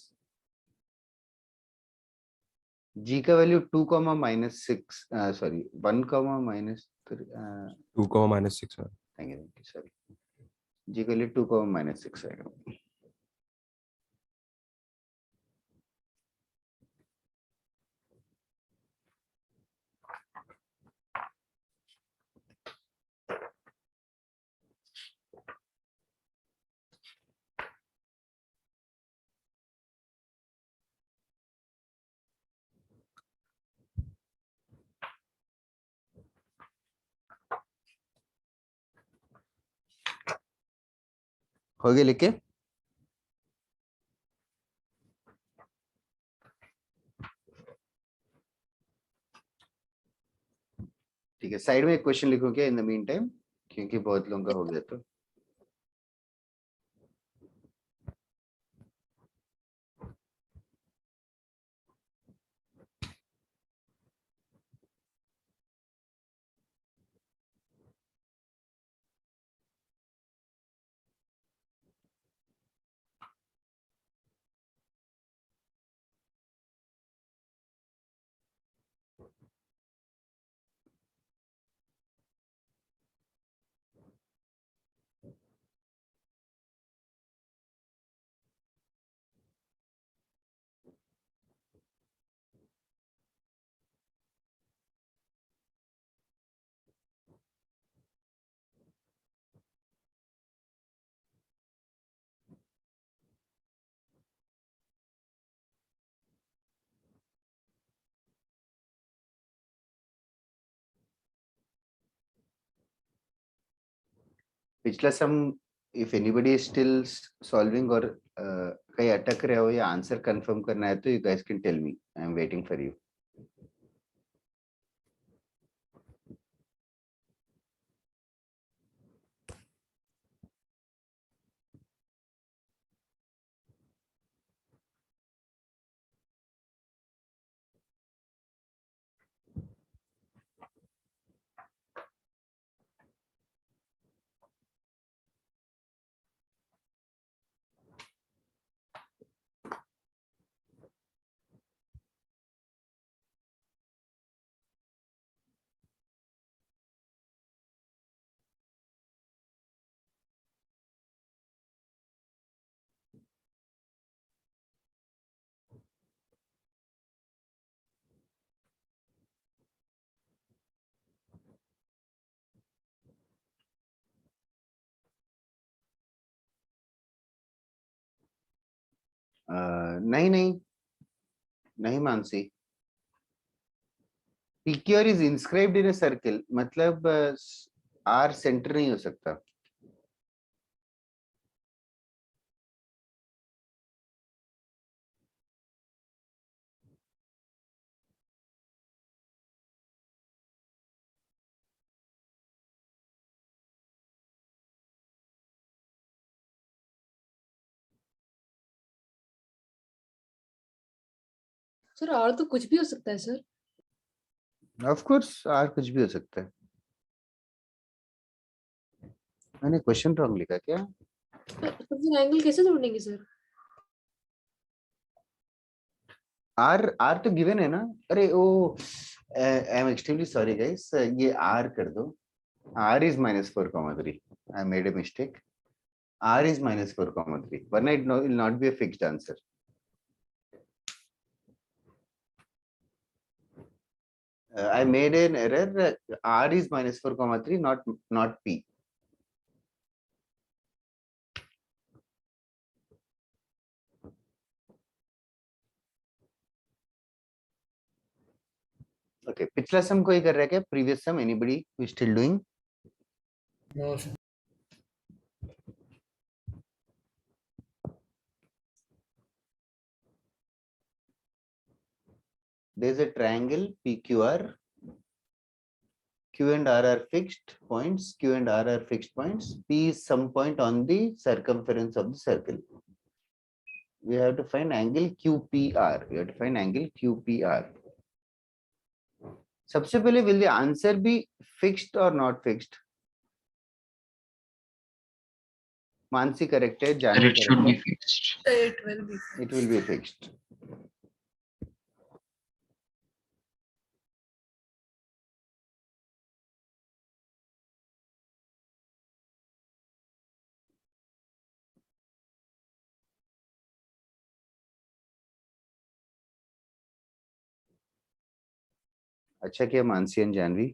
G का वैल्यू 2, -6, sorry 1, -3, 2, -6 है. thank you, sorry. G का वैल्यू 2, -6 आएगा. हो गया लिखे? है, साइड में एक क्वेश्चन लिखो क्या इन द मीन टाइम, क्योंकि बहुत लोगों का हो गया तो। पिछला sum if anybody is still solving और कहीं अटक रहे हो या आंसर कंफर्म करना है तो you guys can tell me, I am waiting for you. नहीं नहीं नहीं Mansi, PQR is inscribed in a circle, मतलब R सेंटर नहीं हो सकता। सर और तो कुछ भी हो सकता है सर। ऑफ कोर्स R कुछ भी हो सकता है। मैंने क्वेश्चन रॉन्ग लिखा क्या? तो फिर एंगल कैसे ढूंढेंगे सर? R तो गिवन है ना। अरे ओ, I am extremely sorry guys, ये R कर दो। R is -4,3. I made a mistake. R is -4,3. Why it will not be a fixed answer. I made an error. R is -4,3, not P. Okay. पिछला सम कोई कर रहा है क्या? Previous sum anybody who is still doing? No, sir. There is a triangle PQR. Q and R are fixed points. Q and R are fixed points. P is some point on the circumference of the circle. We have to find angle QPR. We have to find angle QPR. सबसे पहले will the answer be fixed or not fixed? Mansi corrected. Sir, Janvi it should be corrected. fixed. It will be. It will be fixed. अच्छा किया Mansi and Janvi.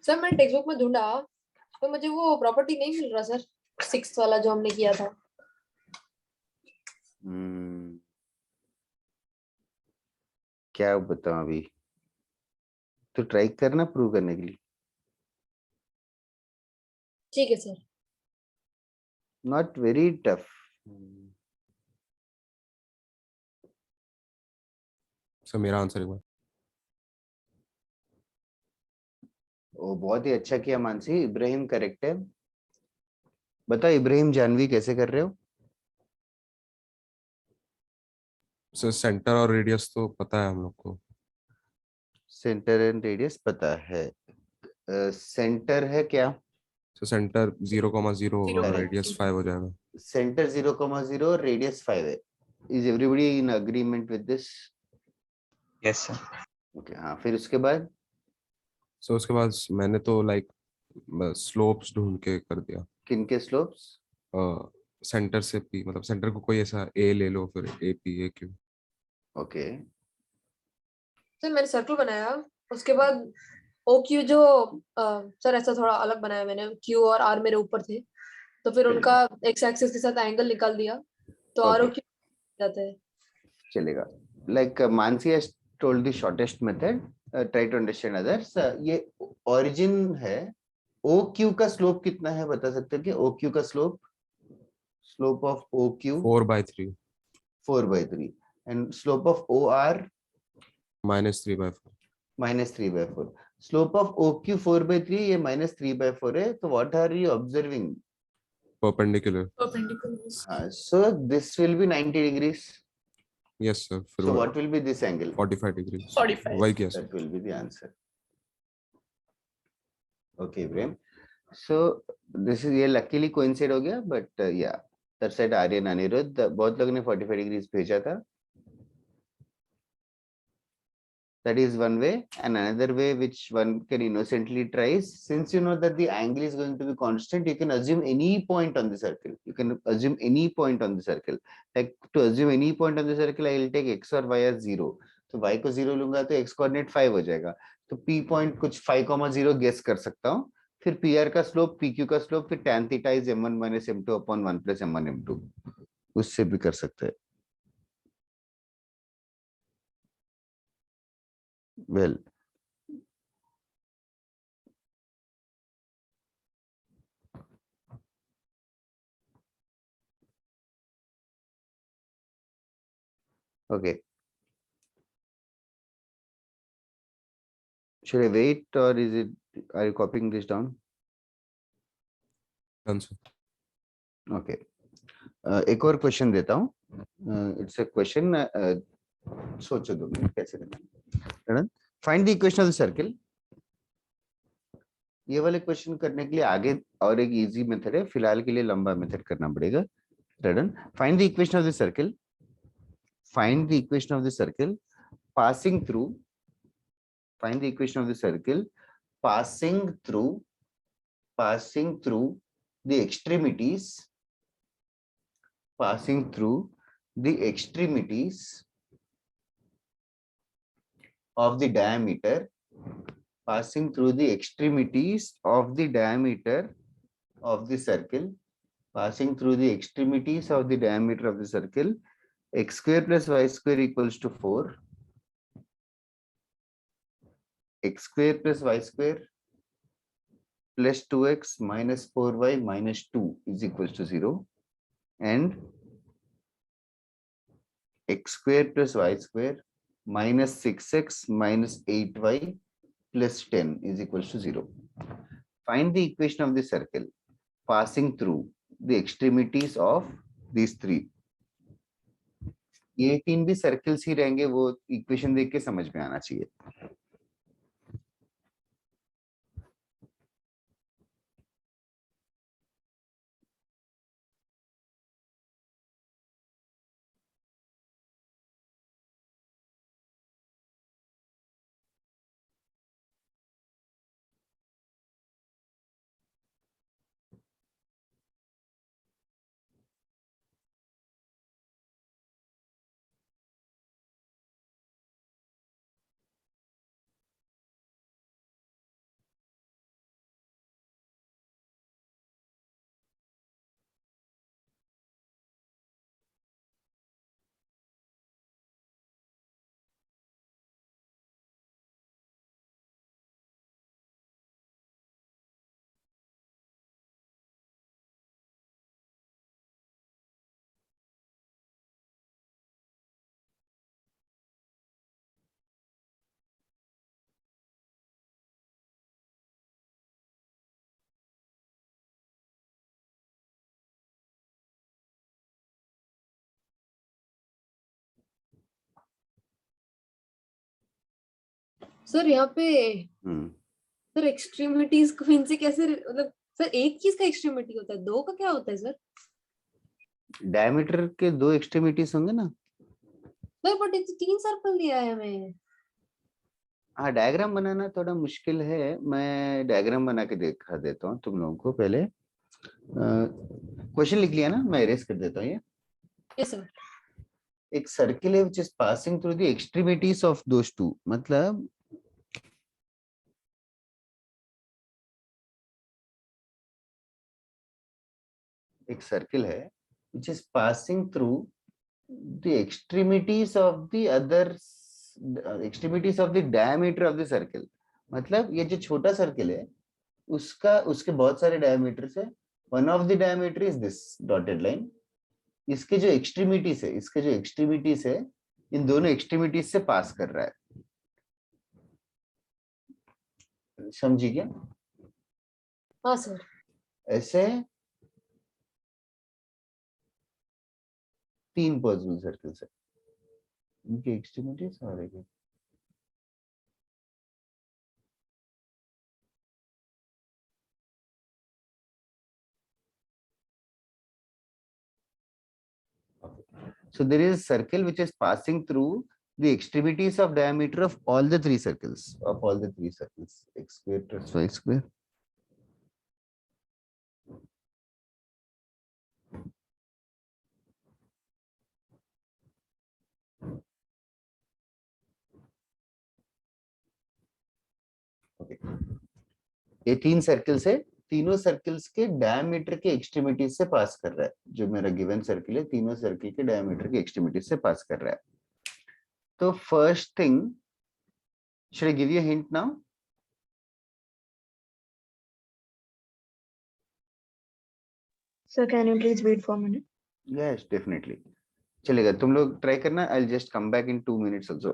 Sir मैंने text book में ढूंढा तो मुझे वो प्रॉपर्टी नहीं मिल रहा सर, 6th वाला जो हमने किया था। हम्म, क्या बताऊं अभी, तो ट्राई करना प्रूव करने के लिए। ठीक है sir. Not very tough. Sir मेरा आंसर एक बार। ओ बहुत ही अच्छा किया मानसी, इब्राहिम करेक्ट है। बताओ इब्राहिम जानवी कैसे कर रहे हो? सर सेंटर और रेडियस तो पता है हम लोग को। सेंटर एंड रेडियस पता है। सेंटर है क्या? सो सेंटर 0,0 होगा, 0,0. रेडियस 5 हो जाएगा। सेंटर 0,0, रेडियस 5 है। Is everybody in agreement with this? Yes sir. Okay हाँ, फिर उसके बाद सो उसके बाद मैंने तो लाइक स्लोप्स ढूंढ के कर दिया। किनके स्लोप्स? सेंटर से पी, मतलब सेंटर को कोई ऐसा ए ले लो, फिर A P A Q. Okay sir मैंने सर्कल बनाया, उसके बाद ओ क्यू जो सर ऐसा थोड़ा अलग बनाया मैंने, क्यू और आर मेरे ऊपर थे, तो फिर उनका एक्स एक्सिस के साथ एंगल निकाल दिया, तो आर ओ ओके क्यू जाते हैं। चलेगा। Like Mansi has told the shortest method, try to understand others. ये ओरिजिन है, ओ क्यू का स्लोप कितना है बता सकते हो कि ओ क्यू का slope? Slope of O Q 4/3 4/3 and slope of O R -3/4। -3/4। Slope of O Q 4/3, ये -3/4 है, तो what are you observing? Perpendicular. Perpendicular. So this will be 90 degrees. Yes sir, फिर So वो what will be this angle? 45 degree. 45. वही किया सर। That will be the answer. Okay, Ibrahim. So this is, ये luckily coincide हो गया, but yeah, that side Aryan Anirudh, बहुत लोगों ने 45 degrees भेजा था. That is one way, and another way which one can innocently try is, since you know that the angle is going to be constant, you can assume any point on the circle. You can assume any point on the circle. Like to assume any point on the circle, I will take x or y as 0. तो y को 0 लूंगा तो x coordinate 5 हो जाएगा, तो p point कुछ 5,0 guess कर सकता हूँ, फिर pr का स्लोप, pq का स्लोप, फिर tan theta is m1 minus m2 upon 1 plus m1 m2, उससे भी कर सकते हैं। Well, okay. Should I wait or is it, are you copying this down? Done, sir. Okay. एक और क्वेश्चन देता हूँ। इट्स अ क्वेश्चन, सोचो 2 मिनट कैसे करना। Find the equation of the circle. ये वाले क्वेश्चन करने के लिए आगे और एक इजी मेथड है, फिलहाल के लिए लंबा मेथड करना पड़ेगा। Done. Find the equation of the circle, find the equation of the circle passing through, find the equation of the circle passing through the extremities, passing through the extremities of the diameter, passing through the extremities of the diameter of the circle, passing through the extremities of the diameter of the circle, x square plus y square equals to 4, x square plus y square plus 2x minus 4y minus 2 is equals to 0, and x square plus y square minus 6x minus 8y plus 10 is equals to 0. Find the equation of the circle passing through the extremities of these three. ये 3 भी circles ही रहेंगे, वो equation देख के समझ में आना चाहिए। सर यहाँ पे हम्म सर एक्सट्रीमिटीज को इनसे कैसे मतलब सर एक चीज का एक्सट्रीमिटी होता है, दो का क्या होता है सर? डायमीटर के दो एक्सट्रीमिटीज होंगे ना। सर बट ये तो 3 सर्कल दिया है हमें। हाँ, डायग्राम बनाना थोड़ा मुश्किल है, मैं डायग्राम बना के दिखा देता हूँ तुम लोगों को। पहले क्वेश्चन लिख लिया ना, मैं इरेज कर देता हूँ ये। Yes sir. एक सर्किल है which is passing through the extremities of those two, मतलब एक सर्किल है which is passing through the extremities of the other extremities of the diameter of the circle। मतलब ये जो छोटा सर्किल है उसका उसके बहुत सारे डायमीटर्स है। One of the diameter is this dotted line. इसके जो एक्सट्रीमिटीज है, इसके जो एक्सट्रीमिटीज है, इन दोनों एक्सट्रीमिटीज से पास कर रहा है। समझी क्या? हाँ सर। ऐसे 3 पॉसिबल सर्कल्स है, इनके एक्सट्रीमिटीज और एक so there is a circle which is passing through the extremities of diameter of all the 3 circles, x square plus y square। okay. ये 3 सर्कल्स है, तीनों सर्कल्स के डायमीटर के एक्सट्रीमिटीज से पास कर रहा है। जो मेरा गिवन सर्किल है, तीनों सर्किल के डायमीटर के एक्सट्रीमिटीज से पास कर रहा है। तो first thing, should I give you a hint now? Sir, can you please wait for a minute? Yes, definitely। चलेगा, तुम लोग ट्राई करना। I'll just come back in 2 minutes also।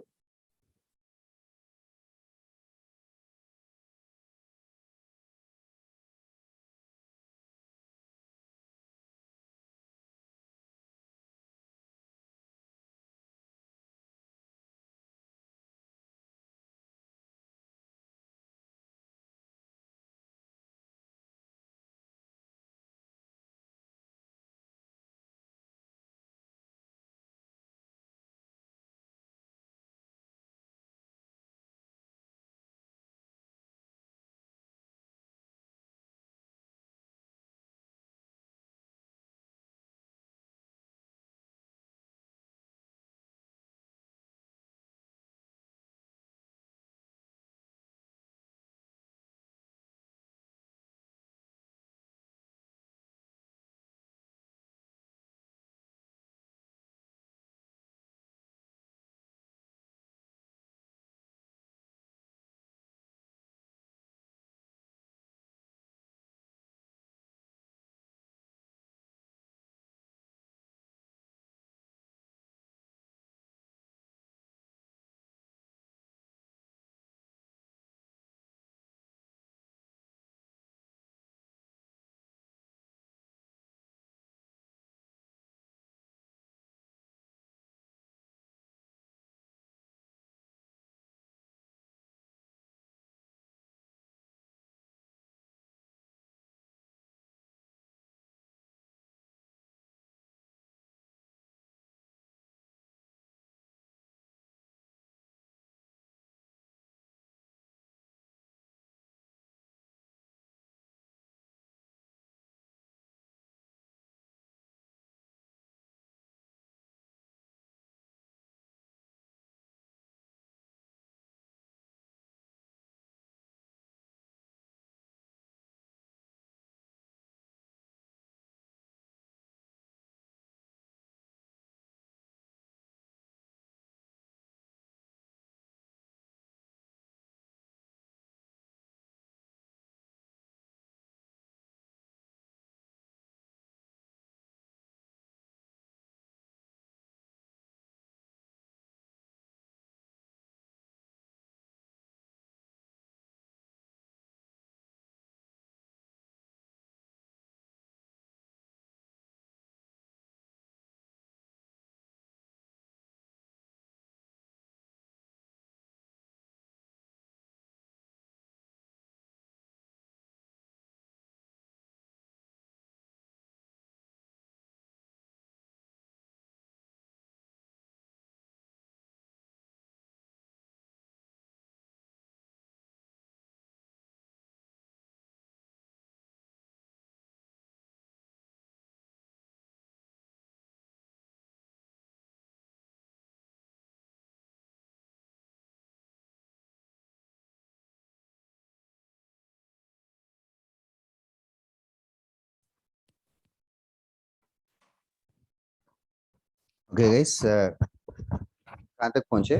Okay guys, कहाँ तक पहुंचे?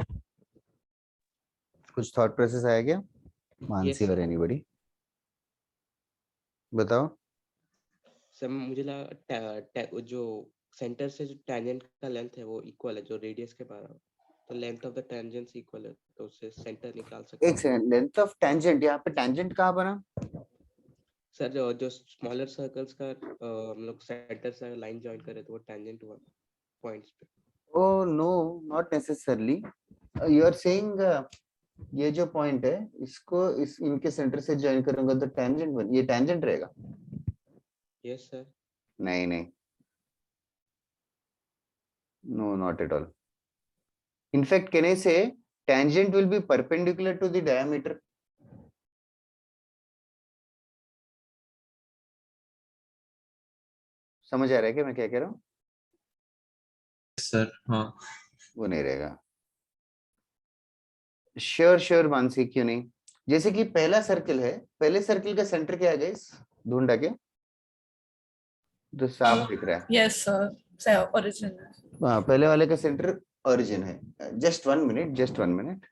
कुछ थॉट प्रोसेस आया क्या? मानसी sir. और एनीबॉडी बताओ। सर मुझे लगा जो सेंटर से जो टेंजेंट का लेंथ है वो इक्वल है जो रेडियस के बारे में, तो length of the tangent equal है तो उससे सेंटर निकाल सकते एक हैं। सेकंड, लेंथ ऑफ टेंजेंट, यहाँ पे टेंजेंट कहाँ बना? सर जो स्मॉलर सर्कल्स का हम लोग सेंटर से लाइन जॉइन करें तो वो टेंजेंट हुआ पॉइंट्स पे। Oh no, not necessarily. You are saying ये जो पॉइंट है इसको इनके सेंटर से ज्वाइन करूंगा तो टेंजेंट ये टेंजेंट रहेगा? Yes sir. नहीं नहीं, no, not at all. In fact, can I say tangent will be perpendicular to the diameter? समझ आ रहा है क्या मैं क्या कह रहा हूँ? सर हाँ, वो नहीं रहेगा। श्योर मानसी, क्यों नहीं? जैसे कि पहला सर्कल है, पहले सर्कल का सेंटर क्या है गाइस? ढूंढा क्या? तो साफ दिख रहा है। यस सर, ओरिजिन है। हाँ, पहले वाले का सेंटर ओरिजिन है। Just 1 minute, just 1 minute.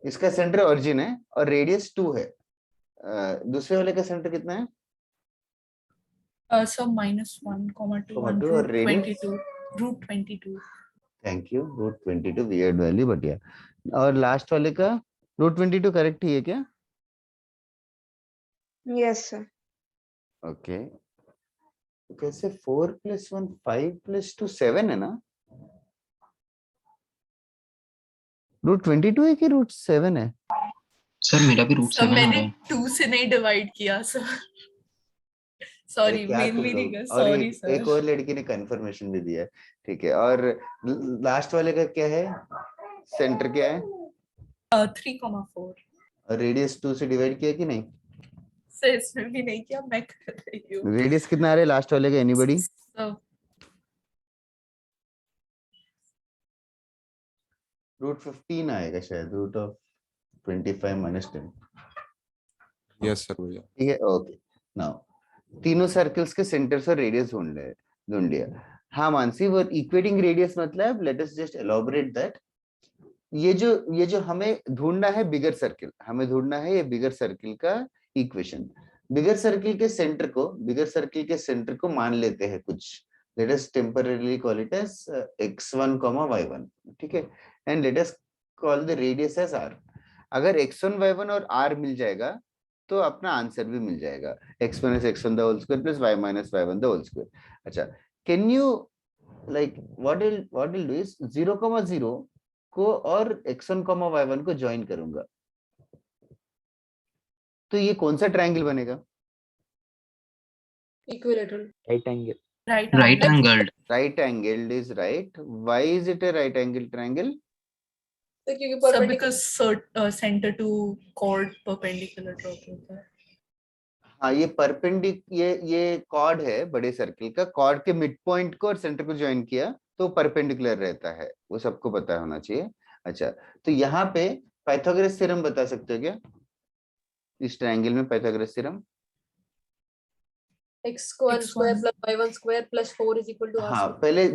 इसका सेंटर ओरिजिन है और रेडियस 2 है। दूसरे वाले का सेंटर कितना है? सर -1,2 on और root radius? 22, root 22. Thank you, √22 weird value, but या और लास्ट वाले का √22 करेक्ट ही है क्या? Yes, sir. ओके, कैसे 4 + 1 5 + 2 7 है ना? √22 है कि √7 है? सर मेरा भी रूट सर 7 आ रहा मैंने है। 2 से नहीं डिवाइड किया सर। अरे सॉरी, क्या तुम मेरी लोग, और सॉरी एक सर। और लड़की ने कंफर्मेशन भी दिया है। ठीक है, और लास्ट वाले का क्या है? सेंटर क्या है? 3,4। और रेडियस 2 से डिवाइड किया कि नहीं? सर इसमें भी नहीं किया, मैं कर रही हूँ। रेडियस कितना आ रहा है लास्ट वाले का? एनीबॉडी? √15 आएगा शायद, √25 - 10। यस सर भैया। ठीक है, ओके। नाउ तीनों सर्कल्स के सेंटर्स और रेडियस ढूंढ लिया। हाँ मानसी, वो इक्वेटिंग रेडियस मतलब, let us just elaborate that. ये जो हमें ढूंढना है बिगर सर्किल, हमें ढूंढना है ये बिगर सर्किल का इक्वेशन। बिगर सर्किल के सेंटर को मान लेते हैं कुछ, let us temporarily call it as x1, y1, ठीक है, and let us call the radius as r। अगर x1, y1 और r मिल जाएगा तो अपना आंसर भी मिल जाएगा, x - x1 the whole square plus y - y1 the whole square। अच्छा, can you like what will do is 0,0 को और x1, y1 को ज्वाइन करूंगा, तो ये कौन सा ट्रायंगल बनेगा? Equilateral. Right angle. Right angled. Right angled is right. Why is it a right angle triangle? क्योंकि sir perpendicular. Because centre to chord perpendicular draw होता है। हाँ, ये ये कॉर्ड है बड़े सर्किल का, कॉर्ड के मिड पॉइंट को और सेंटर को ज्वाइन किया तो परपेंडिकुलर रहता है, वो सबको पता होना चाहिए। अच्छा, तो यहाँ पे पाइथागोरस थ्योरम बता सकते हो क्या? इस ट्रायंगल में Pythagoras theorem? x1 square plus y1 square plus 4 is equal to r हाँ, square। पहले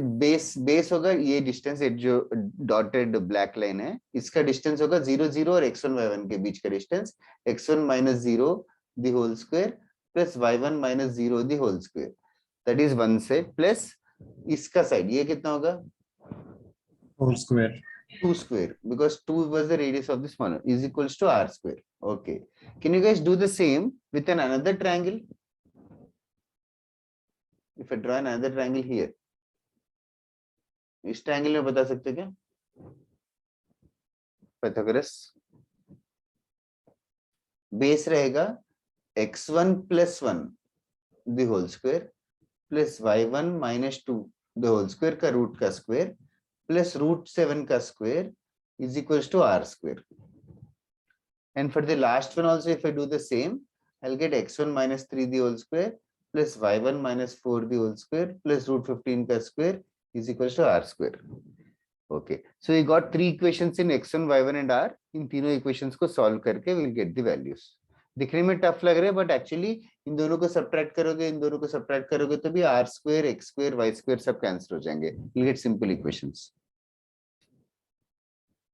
बेस होगा ये डिस्टेंस, जो डॉटेड ब्लैक लाइन है इसका डिस्टेंस होगा 0 0 और x1 y1 के बीच का distance, x1 - 0 the whole square plus y1 - 0 the whole square, that is one side, plus इसका साइड ये कितना होगा? Whole square. 2 square, because 2 was the radius of the smaller, is equals to r square। Okay, can you guys do the same with another triangle? If I draw another triangle here, इस triangle में बता सकते क्या Pythagoras? Base रहेगा x1 + 1 the whole square plus y1 - 2 the whole square का root का square plus root 7 का square is equals to r square. And for the last one also, if I do the same, I'll get x1 minus 3 the whole square plus y1 minus 4 the whole square plus root 15 का square is equals to r square. Okay, so we got three equations in x1, y1 and r. इन तीनों equations को solve करके we'll get the values. दिखने में tough लग रहा है, but actually इन दोनों को subtract करोगे, इन दोनों को subtract करोगे तो भी r square, x square, y square सब cancel हो जाएंगे. You'll get simple equations.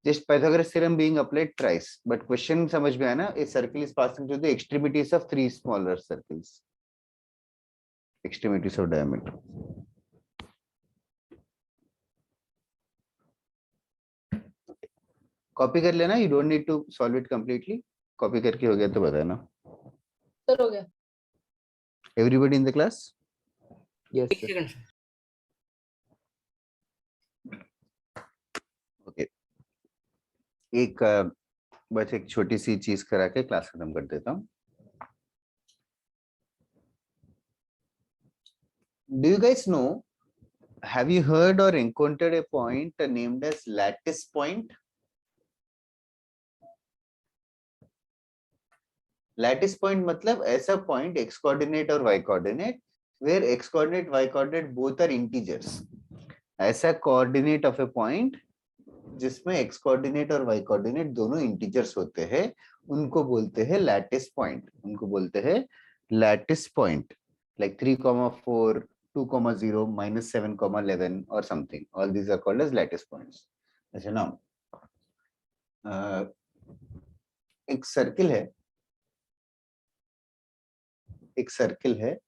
Just Pythagoras theorem being applied thrice, but question समझ में आया ना? A circle is passing through the extremities of three smaller circles. Extremities of diameter. Copy कर लेना, you don't need to solve it completely. Copy करके हो गया तो बताना. सर हो गया. Everybody in the class? Yes, एक sir. Second sir. Okay. एक बस एक छोटी सी चीज करा के क्लास खत्म कर देता हूँ. Do you guys know? Have you heard or encountered a point named as lattice point? Lattice point मतलब ऐसा point x coordinate और y coordinate where x coordinate y coordinate both are integers. ऐसा coordinate of a point जिसमें x coordinate और y coordinate दोनों integers होते हैं, उनको बोलते हैं lattice point. उनको बोलते हैं lattice point, like 3,4, 2,0, -7,11 or something. All these are called as lattice points. ऐसे ना एक सर्किल है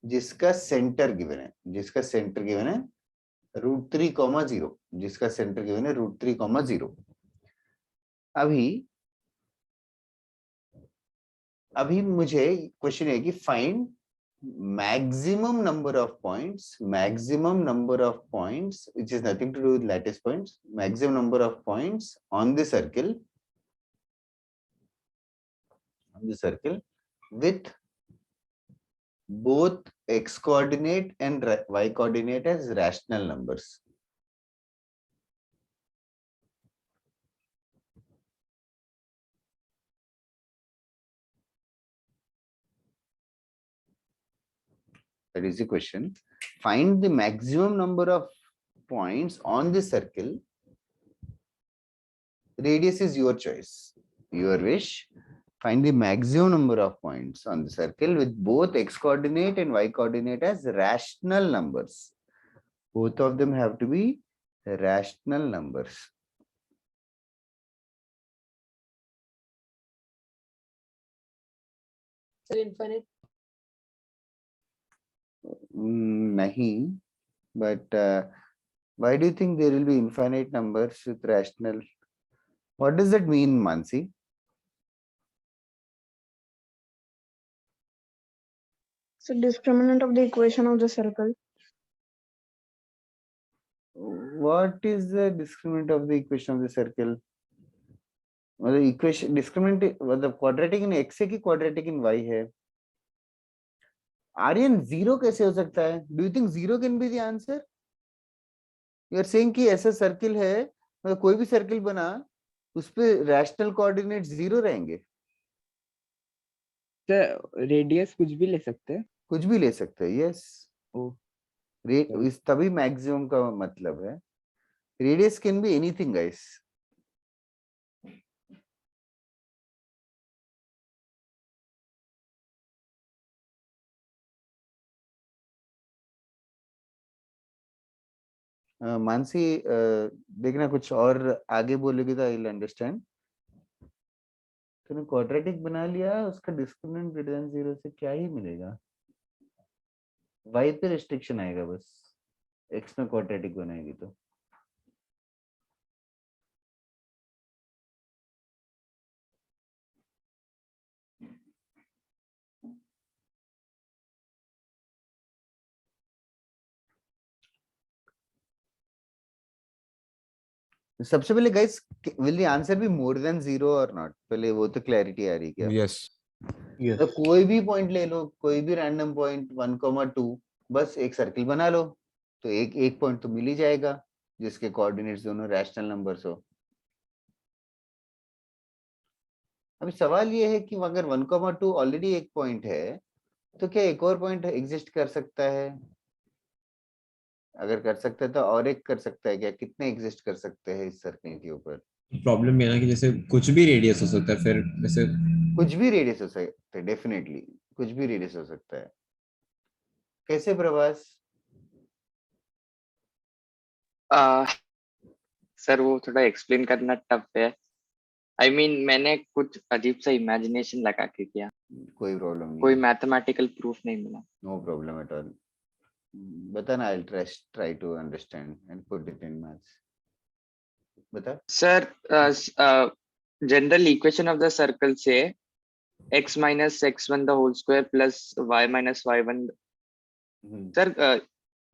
जिसका सेंटर गिवन है, √3,0, जिसका सेंटर गिवन है √3,0. अभी मुझे क्वेश्चन है कि find maximum number of points, which is nothing to do with lattice points, maximum number of points on the circle with both x coordinate and y coordinate as rational numbers. That is the question. Find the maximum number of points on the circle. Radius is your choice, your wish. Find the maximum number of points on the circle with both x coordinate and y coordinate as rational numbers. Both of them have to be rational numbers. Sir, infinite. Nahi, but why do you think there will be infinite numbers with rational? What does that mean, Mansi? So discriminant of the equation of the circle. What is the discriminant of the equation of the circle? Well, the equation discriminant, the quadratic in x है कि quadratic in y है? Aryan, zero कैसे हो सकता है? Do you think zero can be the answer? You are saying कि ऐसा circle है, मतलब कोई भी circle बना, उस पे rational coordinates zero रहेंगे? रेडियस कुछ भी ले सकते हैं. कुछ भी ले सकते हैं, yes. इस तभी maximum का मतलब है. Radius can be anything, guys. Mansi देखना कुछ और आगे बोलोगे तो आई विल अंडरस्टैंड. तूने क्वाड्रेटिक बना लिया, उसका डिस्क्रिमिनेंट ग्रेटर देन 0 से क्या ही मिलेगा? y पे रिस्ट्रिक्शन आएगा बस, x में क्वाड्रेटिक बनाएगी तो. सबसे पहले guys, will the answer be more than 0 और नॉट? पहले वो तो क्लैरिटी आ रही क्या? यस. तो कोई भी पॉइंट ले लो, कोई भी रैंडम पॉइंट 1,2, बस एक सर्किल बना लो. तो एक पॉइंट तो मिल ही जाएगा जिसके कोऑर्डिनेट्स दोनों रैशनल नंबर्स हो। अभी सवाल ये है कि अगर 1,2 ऑलरेडी एक पॉइंट है तो क्या एक और पॉइंट एग्जिस्ट कर सकता है? अगर कर सकता है तो और एक कर सकता है क्या? कितने एग्जिस्ट कर सकते हैं इस सर्कल के ऊपर? प्रॉब्लम ये ना कि जैसे कुछ भी रेडियस हो सकता है, फिर वैसे कुछ भी रेडियस हो सकता है, डेफिनेटली कुछ भी रेडियस हो सकता है। कैसे प्रभास? सर वो थोड़ा एक्सप्लेन करना टफ है। आई मीन मैंने कुछ अजीब सा इमेजिनेशन लगा के किया, कोई प्रॉब्लम नहीं कोई है। मैथमेटिकल प्रूफ नहीं मिला। No problem at all. बताना, I try to understand and put it in maths. बता। Sir general equation of the circle से x minus x1 the whole square plus y minus y1। Sir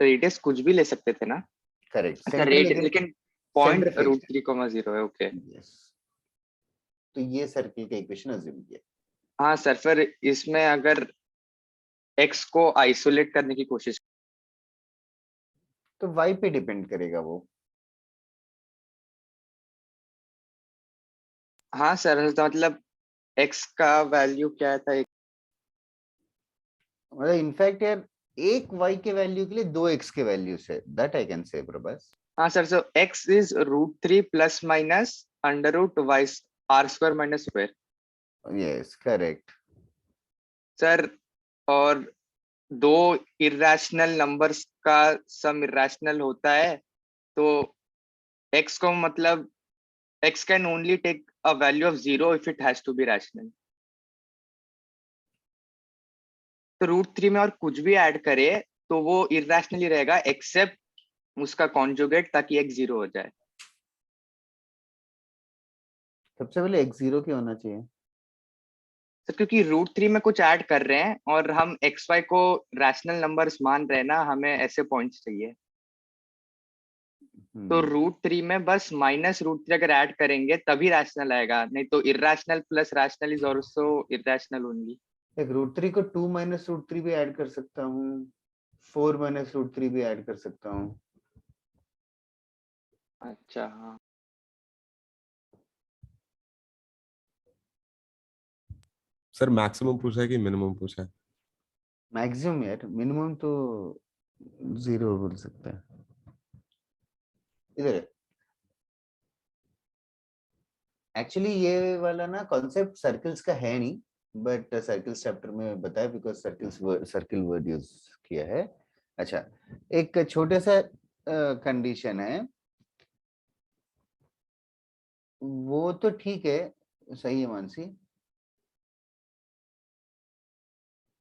radius कुछ भी ले सकते थे ना? Correct. अच्छा लेकिन पॉइंट √3,0 है। ओके यस, तो ये सर्कल का इक्वेशन अज्यूम किया। हाँ सर, फिर इसमें अगर x को आइसोलेट करने की कोशिश तो y पे डिपेंड करेगा वो। हाँ सर, तो मतलब x का वैल्यू क्या था? मतलब इनफैक्ट यार एक y के वैल्यू के लिए दो x के वैल्यूज है, that I can say Prabhas. हाँ sir, so x is √3 plus minus √y r square minus square. Yes correct sir और दो इरेशनल नंबर्स का सम इरेशनल होता है, तो x को मतलब x can only take a value of 0 if it has to be rational. तो √3 में और कुछ भी ऐड करे तो वो इरेशनली रहेगा एक्सेप्ट उसका कॉन्जुगेट, ताकि x 0 हो जाए। सबसे पहले x 0 क्यों होना चाहिए? सर क्योंकि √3 में कुछ ऐड कर रहे हैं और हम एक्स वाई को रैशनल नंबर्स मान रहे हैं ना, हमें ऐसे पॉइंट्स चाहिए। तो √3 में बस -√3 अगर ऐड करेंगे तभी रैशनल आएगा, नहीं तो irrational plus rational is also irrational only. एक √3 को 2 - √3 भी ऐड कर सकता हूँ, 4 - √3 भी ऐड कर सकता हूँ। अच्छा हाँ सर मैक्सिमम पूछा है कि मिनिमम पूछा है? मैक्सिमम यार, मिनिमम तो 0 बोल सकता है। इधर एक्चुअली ये वाला ना कॉन्सेप्ट सर्कल्स का है नहीं, बट सर्कल्स चैप्टर में बताया बिकॉज सर्कल वर्ड यूज किया है। अच्छा, एक छोटा सा कंडीशन है, वो तो ठीक है, सही है मानसी,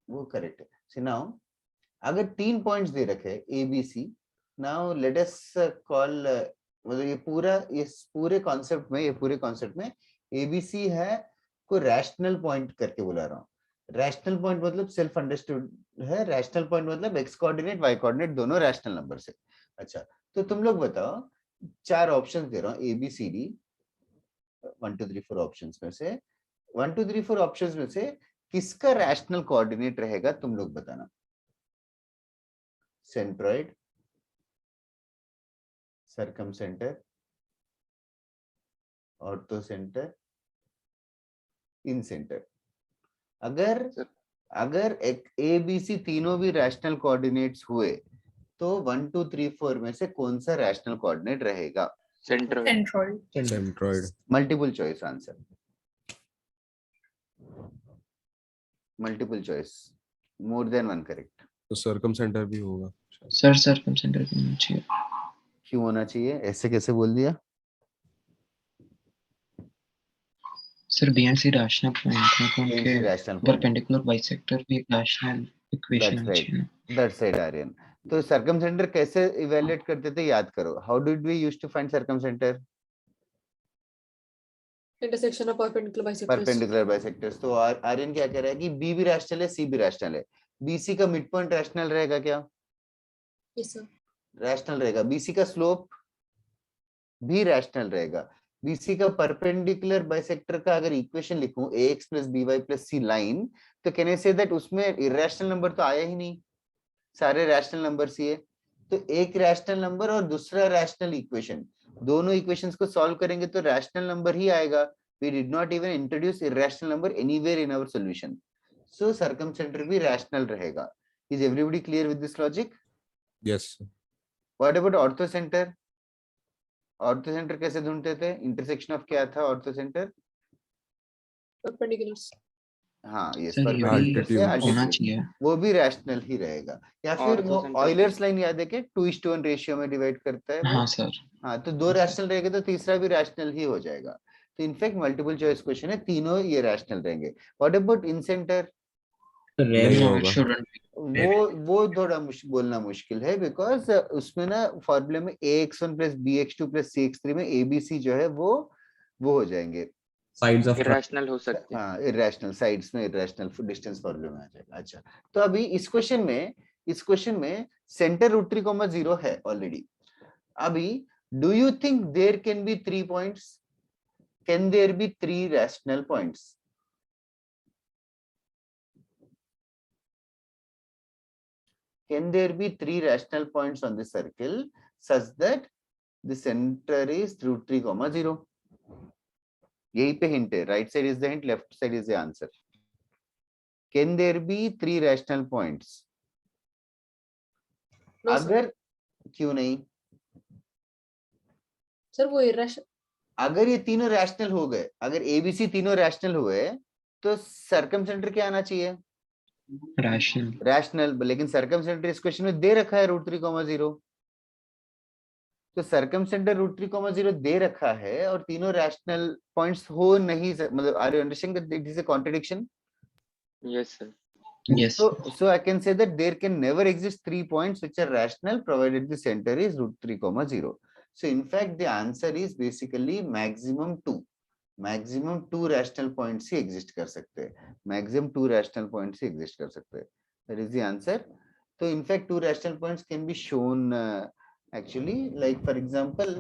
वो करेक्ट है। सो नाउ अगर 3 पॉइंट्स दे रखे A B C, now let us call, मतलब ये पूरे कॉन्सेप्ट में एबीसी है को रैशनल पॉइंट करके बुला रहा हूँ। रैशनल पॉइंट मतलब सेल्फ अंडरस्टूड है, रैशनल पॉइंट मतलब एक्स कोऑर्डिनेट वाई कोऑर्डिनेट दोनों रैशनल नंबर से। अच्छा, तो तुम लोग बताओ, 4 ऑप्शंस दे रहा हूँ A B C D, 1 2 3 4 options में से 1 2 3 4 ऑप्शंस में से किसका रैशनल कोऑर्डिनेट रहेगा, तुम लोग बताना। सेंट्रॉइड, सर्कमसेंटर, ऑर्थो सेंटर, इन सेंटर। अगर ए बी सी तीनों भी रैशनल कोऑर्डिनेट्स हुए तो 1 2 3 4 में से कौन सा रैशनल कोऑर्डिनेट रहेगा? Centroid. Multiple choice answer, multiple choice, more than one correct. तो सर्कम सेंटर भी होगा सर, सर्कम सेंटर भी होना चाहिए। क्यों होना चाहिए? ऐसे कैसे बोल दिया? Sir B and C rational point है, क्योंकि रैशनल परपेंडिकुलर बाइसेक्टर भी एक रैशनल इक्वेशन है। That's right Aryan. तो सर्कमसेंटर कैसे इवैल्यूएट करते थे, याद करो। How did we used to find circumcentre? Intersection of perpendicular bisectors. तो आर्यन क्या कह रहा है कि बी भी रैशनल है, सी भी रैशनल है, बीसी का मिड पॉइंट रैशनल रहेगा क्या? यस सर, रैशनल रहेगा। बीसी का स्लोप भी रैशनल रहेगा। बीसी का परपेंडिकुलर बाइसेक्टर का अगर इक्वेशन लिखूं ax + by + c लाइन, तो कैन आई से दैट उसमें इरेशनल नंबर तो आया ही नहीं, सारे रैशनल नंबर्स ही है। तो एक रैशनल नंबर और दूसरा रैशनल इक्वेशन, दोनों इक्वेशंस को सॉल्व करेंगे तो रैशनल नंबर ही आएगा. We did not even introduce irrational number anywhere in our solution. So circumcenter भी rational रहेगा. Is everybody clear with this logic? Yes. What about orthocenter? Orthocenter कैसे ढूंढते थे? Intersection of क्या था orthocenter? perpendiculars. हाँ, yes, sir ये भी perpendicular से होना altitude. चाहिए. वो भी रैशनल ही रहेगा. या फिर वो Orthocenter ऑयलर्स लाइन याद है कि 2:1 रेशियो में डिवाइड करता है वो. हाँ सर. हाँ, तो दो रैशनल रहेंगे तो तीसरा भी रैशनल ही हो जाएगा. तो इनफैक्ट मल्टीपल चॉइस क्वेश्चन है, तीनों ये रैशनल रहेंगे. What about in centre? नहीं No, it होगा. shouldn't be. वो थोड़ा बोलना मुश्किल है, बिकॉज उसमें ना फॉर्मूले में ax1 plus bx2 plus cx3 में abc जो है वो हो जाएंगे. साइड्स ऑफ इरेशनल हो सकते हैं. हाँ, इरेशनल साइड्स में इरेशनल डिस्टेंस फॉर्मूले में आ जाएगा. अच्छा, तो अभी इस क्वेश्चन में सेंटर √3,0 है ऑलरेडी. अभी do you think there can be 3 points? Can there be 3 rational points? Can there be 3 rational points on the circle such that the center is √3,0? यही पे hint है. Right side is the hint, left side is the answer. Can there be 3 rational points? No, sir. अगर क्यों नहीं? Sir वो irrational. अगर ये तीनों रैशनल हो गए, अगर ABC तीनों रैशनल हुए, तो सर्कमसेंटर क्या आना चाहिए? रैशनल. लेकिन सर्कमसेंटर इस क्वेश्चन में दे रखा है √3,0. तो सर्कमसेंटर √3,0 दे रखा है और तीनों रैशनल पॉइंट्स हो नहीं, मतलब are you understanding that it is a contradiction? Yes sir. Yes. So I can say that there can never exist 3 points which are rational provided the center is √3,0. So in fact the answer is basically maximum 2. Maximum 2 rational points ही exist कर सकते हैं. Maximum 2 rational points ही exist कर सकते हैं. That is the answer. तो in fact 2 rational points can be shown actually, like for example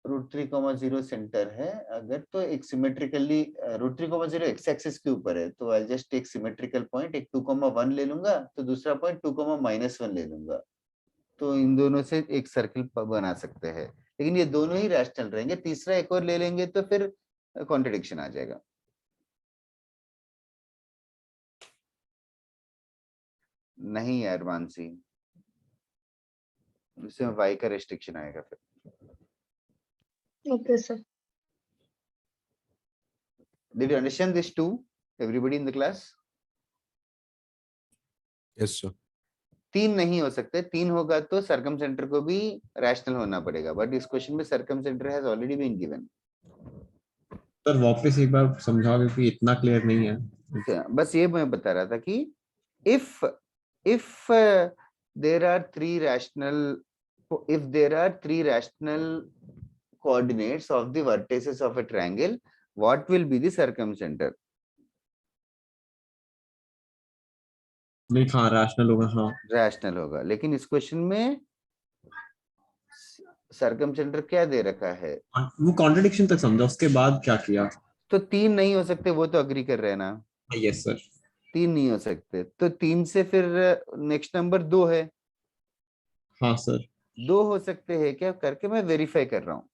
√3,0 centre है अगर, तो एक सिमेट्रिकली √3,0 एक्स एक्सिस के ऊपर है, तो I just take symmetrical point, एक 2,1 ले लूंगा, तो दूसरा पॉइंट 2,-1 ले लूंगा. तो इन दोनों से एक सर्कल बना सकते हैं, लेकिन ये दोनों ही रैशनल रहेंगे. तीसरा एक और ले लेंगे तो फिर कॉन्ट्रडिक्शन आ जाएगा. नहीं यार मानसी, इसमें y का रेस्ट्रिक्शन आएगा फिर. Okay, sir. Did you understand this too, everybody in the class? Yes sir. 3 नहीं हो सकते. 3 होगा तो सर्कमसेंटर को भी रैशनल होना पड़ेगा, बट इस क्वेश्चन में circumcentre has already been given. Sir वापस एक बार समझाओ क्योंकि इतना क्लियर नहीं है. बस ये मैं बता रहा था कि if there are 3 rational coordinates of the vertices of a triangle, what will be the circumcenter? नहीं, हाँ रैशनल होगा. हाँ रैशनल होगा, लेकिन इस क्वेश्चन में सर्कमसेंटर क्या दे रखा है? वो कॉन्ट्रडिक्शन तक समझा, उसके बाद क्या किया? तो 3 नहीं हो सकते, वो तो अग्री कर रहे हैं ना. Yes sir. 3 नहीं हो सकते, तो 3 से फिर नेक्स्ट नंबर 2 है. हाँ सर. 2 हो सकते हैं क्या करके मैं वेरीफाई कर रहा हूँ.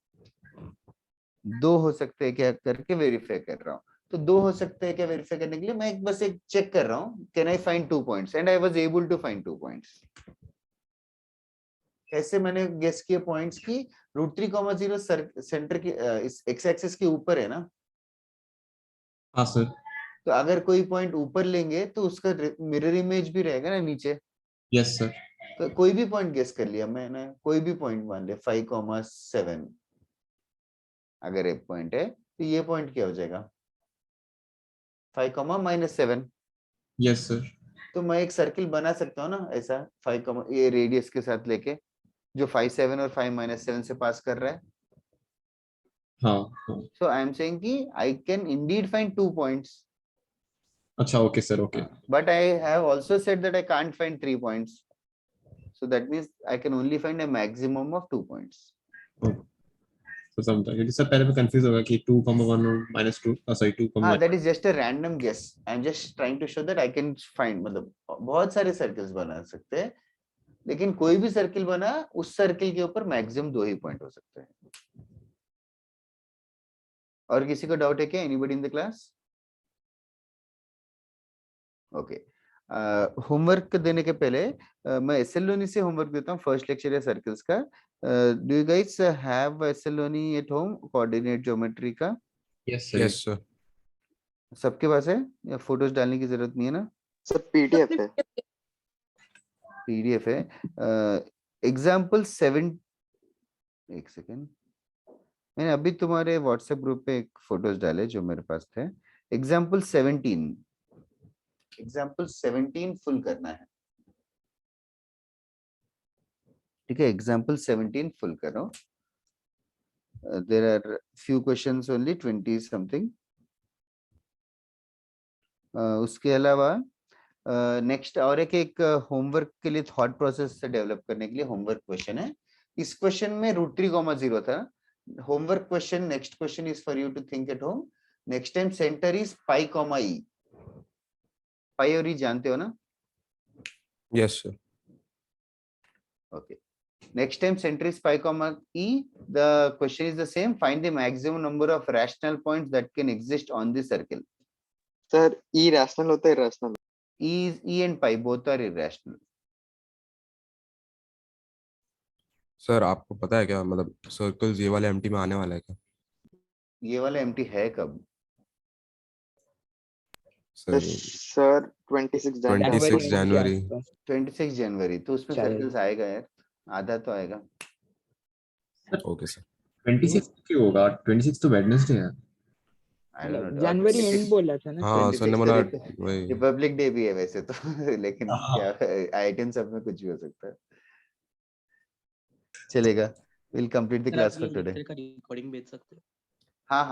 2 हो सकते हैं क्या करके वेरीफाई कर रहा हूँ. तो 2 हो सकते हैं क्या वेरीफाई करने के लिए मैं बस एक चेक कर रहा हूँ, can I find 2 points, and I was able to find 2 points. कैसे मैंने गेस किए पॉइंट्स की? √3,0 सेंटर की इस एक्स एक्सिस के ऊपर है ना. हाँ सर. तो अगर कोई पॉइंट ऊपर लेंगे तो उसका मिरर इमेज भी रहेगा ना नीचे. Yes sir. तो कोई भी पॉइंट गेस कर लिया मैंने, कोई भी पॉइंट मान लिया 5,7. अगर एक पॉइंट है तो ये पॉइंट क्या हो जाएगा? 5,-7. Yes sir. तो मैं एक सर्किल बना सकता हूँ ना ऐसा 5, ये रेडियस के साथ लेके, जो 5,7 और 5-7 से पास कर रहा है. हाँ. सो आई एम सेइंग कि I can indeed find 2 points. अच्छा okay sir. Okay. But I have also said that I can't find 3 points. So that means I can only find a maximum of 2 points. तो समझा, क्योंकि sir पहले मैं confuse होगा कि 2,1 और -2 sorry 2, that is just a random guess. I'm just trying to show that I can find, मतलब बहुत सारे सर्कल्स बना सकते हैं, लेकिन कोई भी सर्किल बना, उस सर्किल के ऊपर मैक्सिमम 2 ही पॉइंट हो सकते हैं। और किसी को डाउट है क्या? Anybody in the class? Okay, homework देने के पहले मैं एसएल लोनी से होमवर्क देता हूँ, फर्स्ट लेक्चर है सर्कल्स का। Do you guys have S L Loney at home, coordinate geometry का? Yes yes sir. सबके पास है या फोटोज डालने की जरूरत नहीं है ना? सर पीडीएफ है। पीडीएफ है। एग्जाम्पल 7, एक सेकेंड, मैंने अभी तुम्हारे व्हाट्सएप ग्रुप पे एक फोटोज डाले जो मेरे पास थे। एग्जाम्पल 17 फुल करना है, ठीक है? एग्जाम्पल 17 फुल करो। There are few questions only, 20 something. उसके अलावा नेक्स्ट और एक होमवर्क के लिए थॉट प्रोसेस से डेवलप करने के लिए होमवर्क क्वेश्चन है। इस क्वेश्चन में √3,0 था। Homework question, next question is for you to think at home. Next time centre is pi, pi और ई जानते हो ना? Yes sir. Okay. Next time center is pi comma e. The question is the same. Find the maximum number of rational points that can exist on the circle. Sir E rational होता है irrational? E and pi both are irrational. Sir आपको पता है क्या, मतलब circles ये वाले empty में आने वाला है क्या? ये वाला empty है कब? सर सर 26 जनवरी। 26 जनवरी, तो उसमें सर्कल्स आएगा यार, आधा तो आएगा। Okay sir. 26 क्यों होगा? 26 तो वेडनेसडे है। I don't know. January and बोला था ना। हाँ सर ने बोला वही। रिपब्लिक डे भी है वैसे तो लेकिन क्या आइटम सब में कुछ भी हो सकता है। चलेगा, we'll complete the class for today. Recording भेज सकते हो? हाँ हाँ।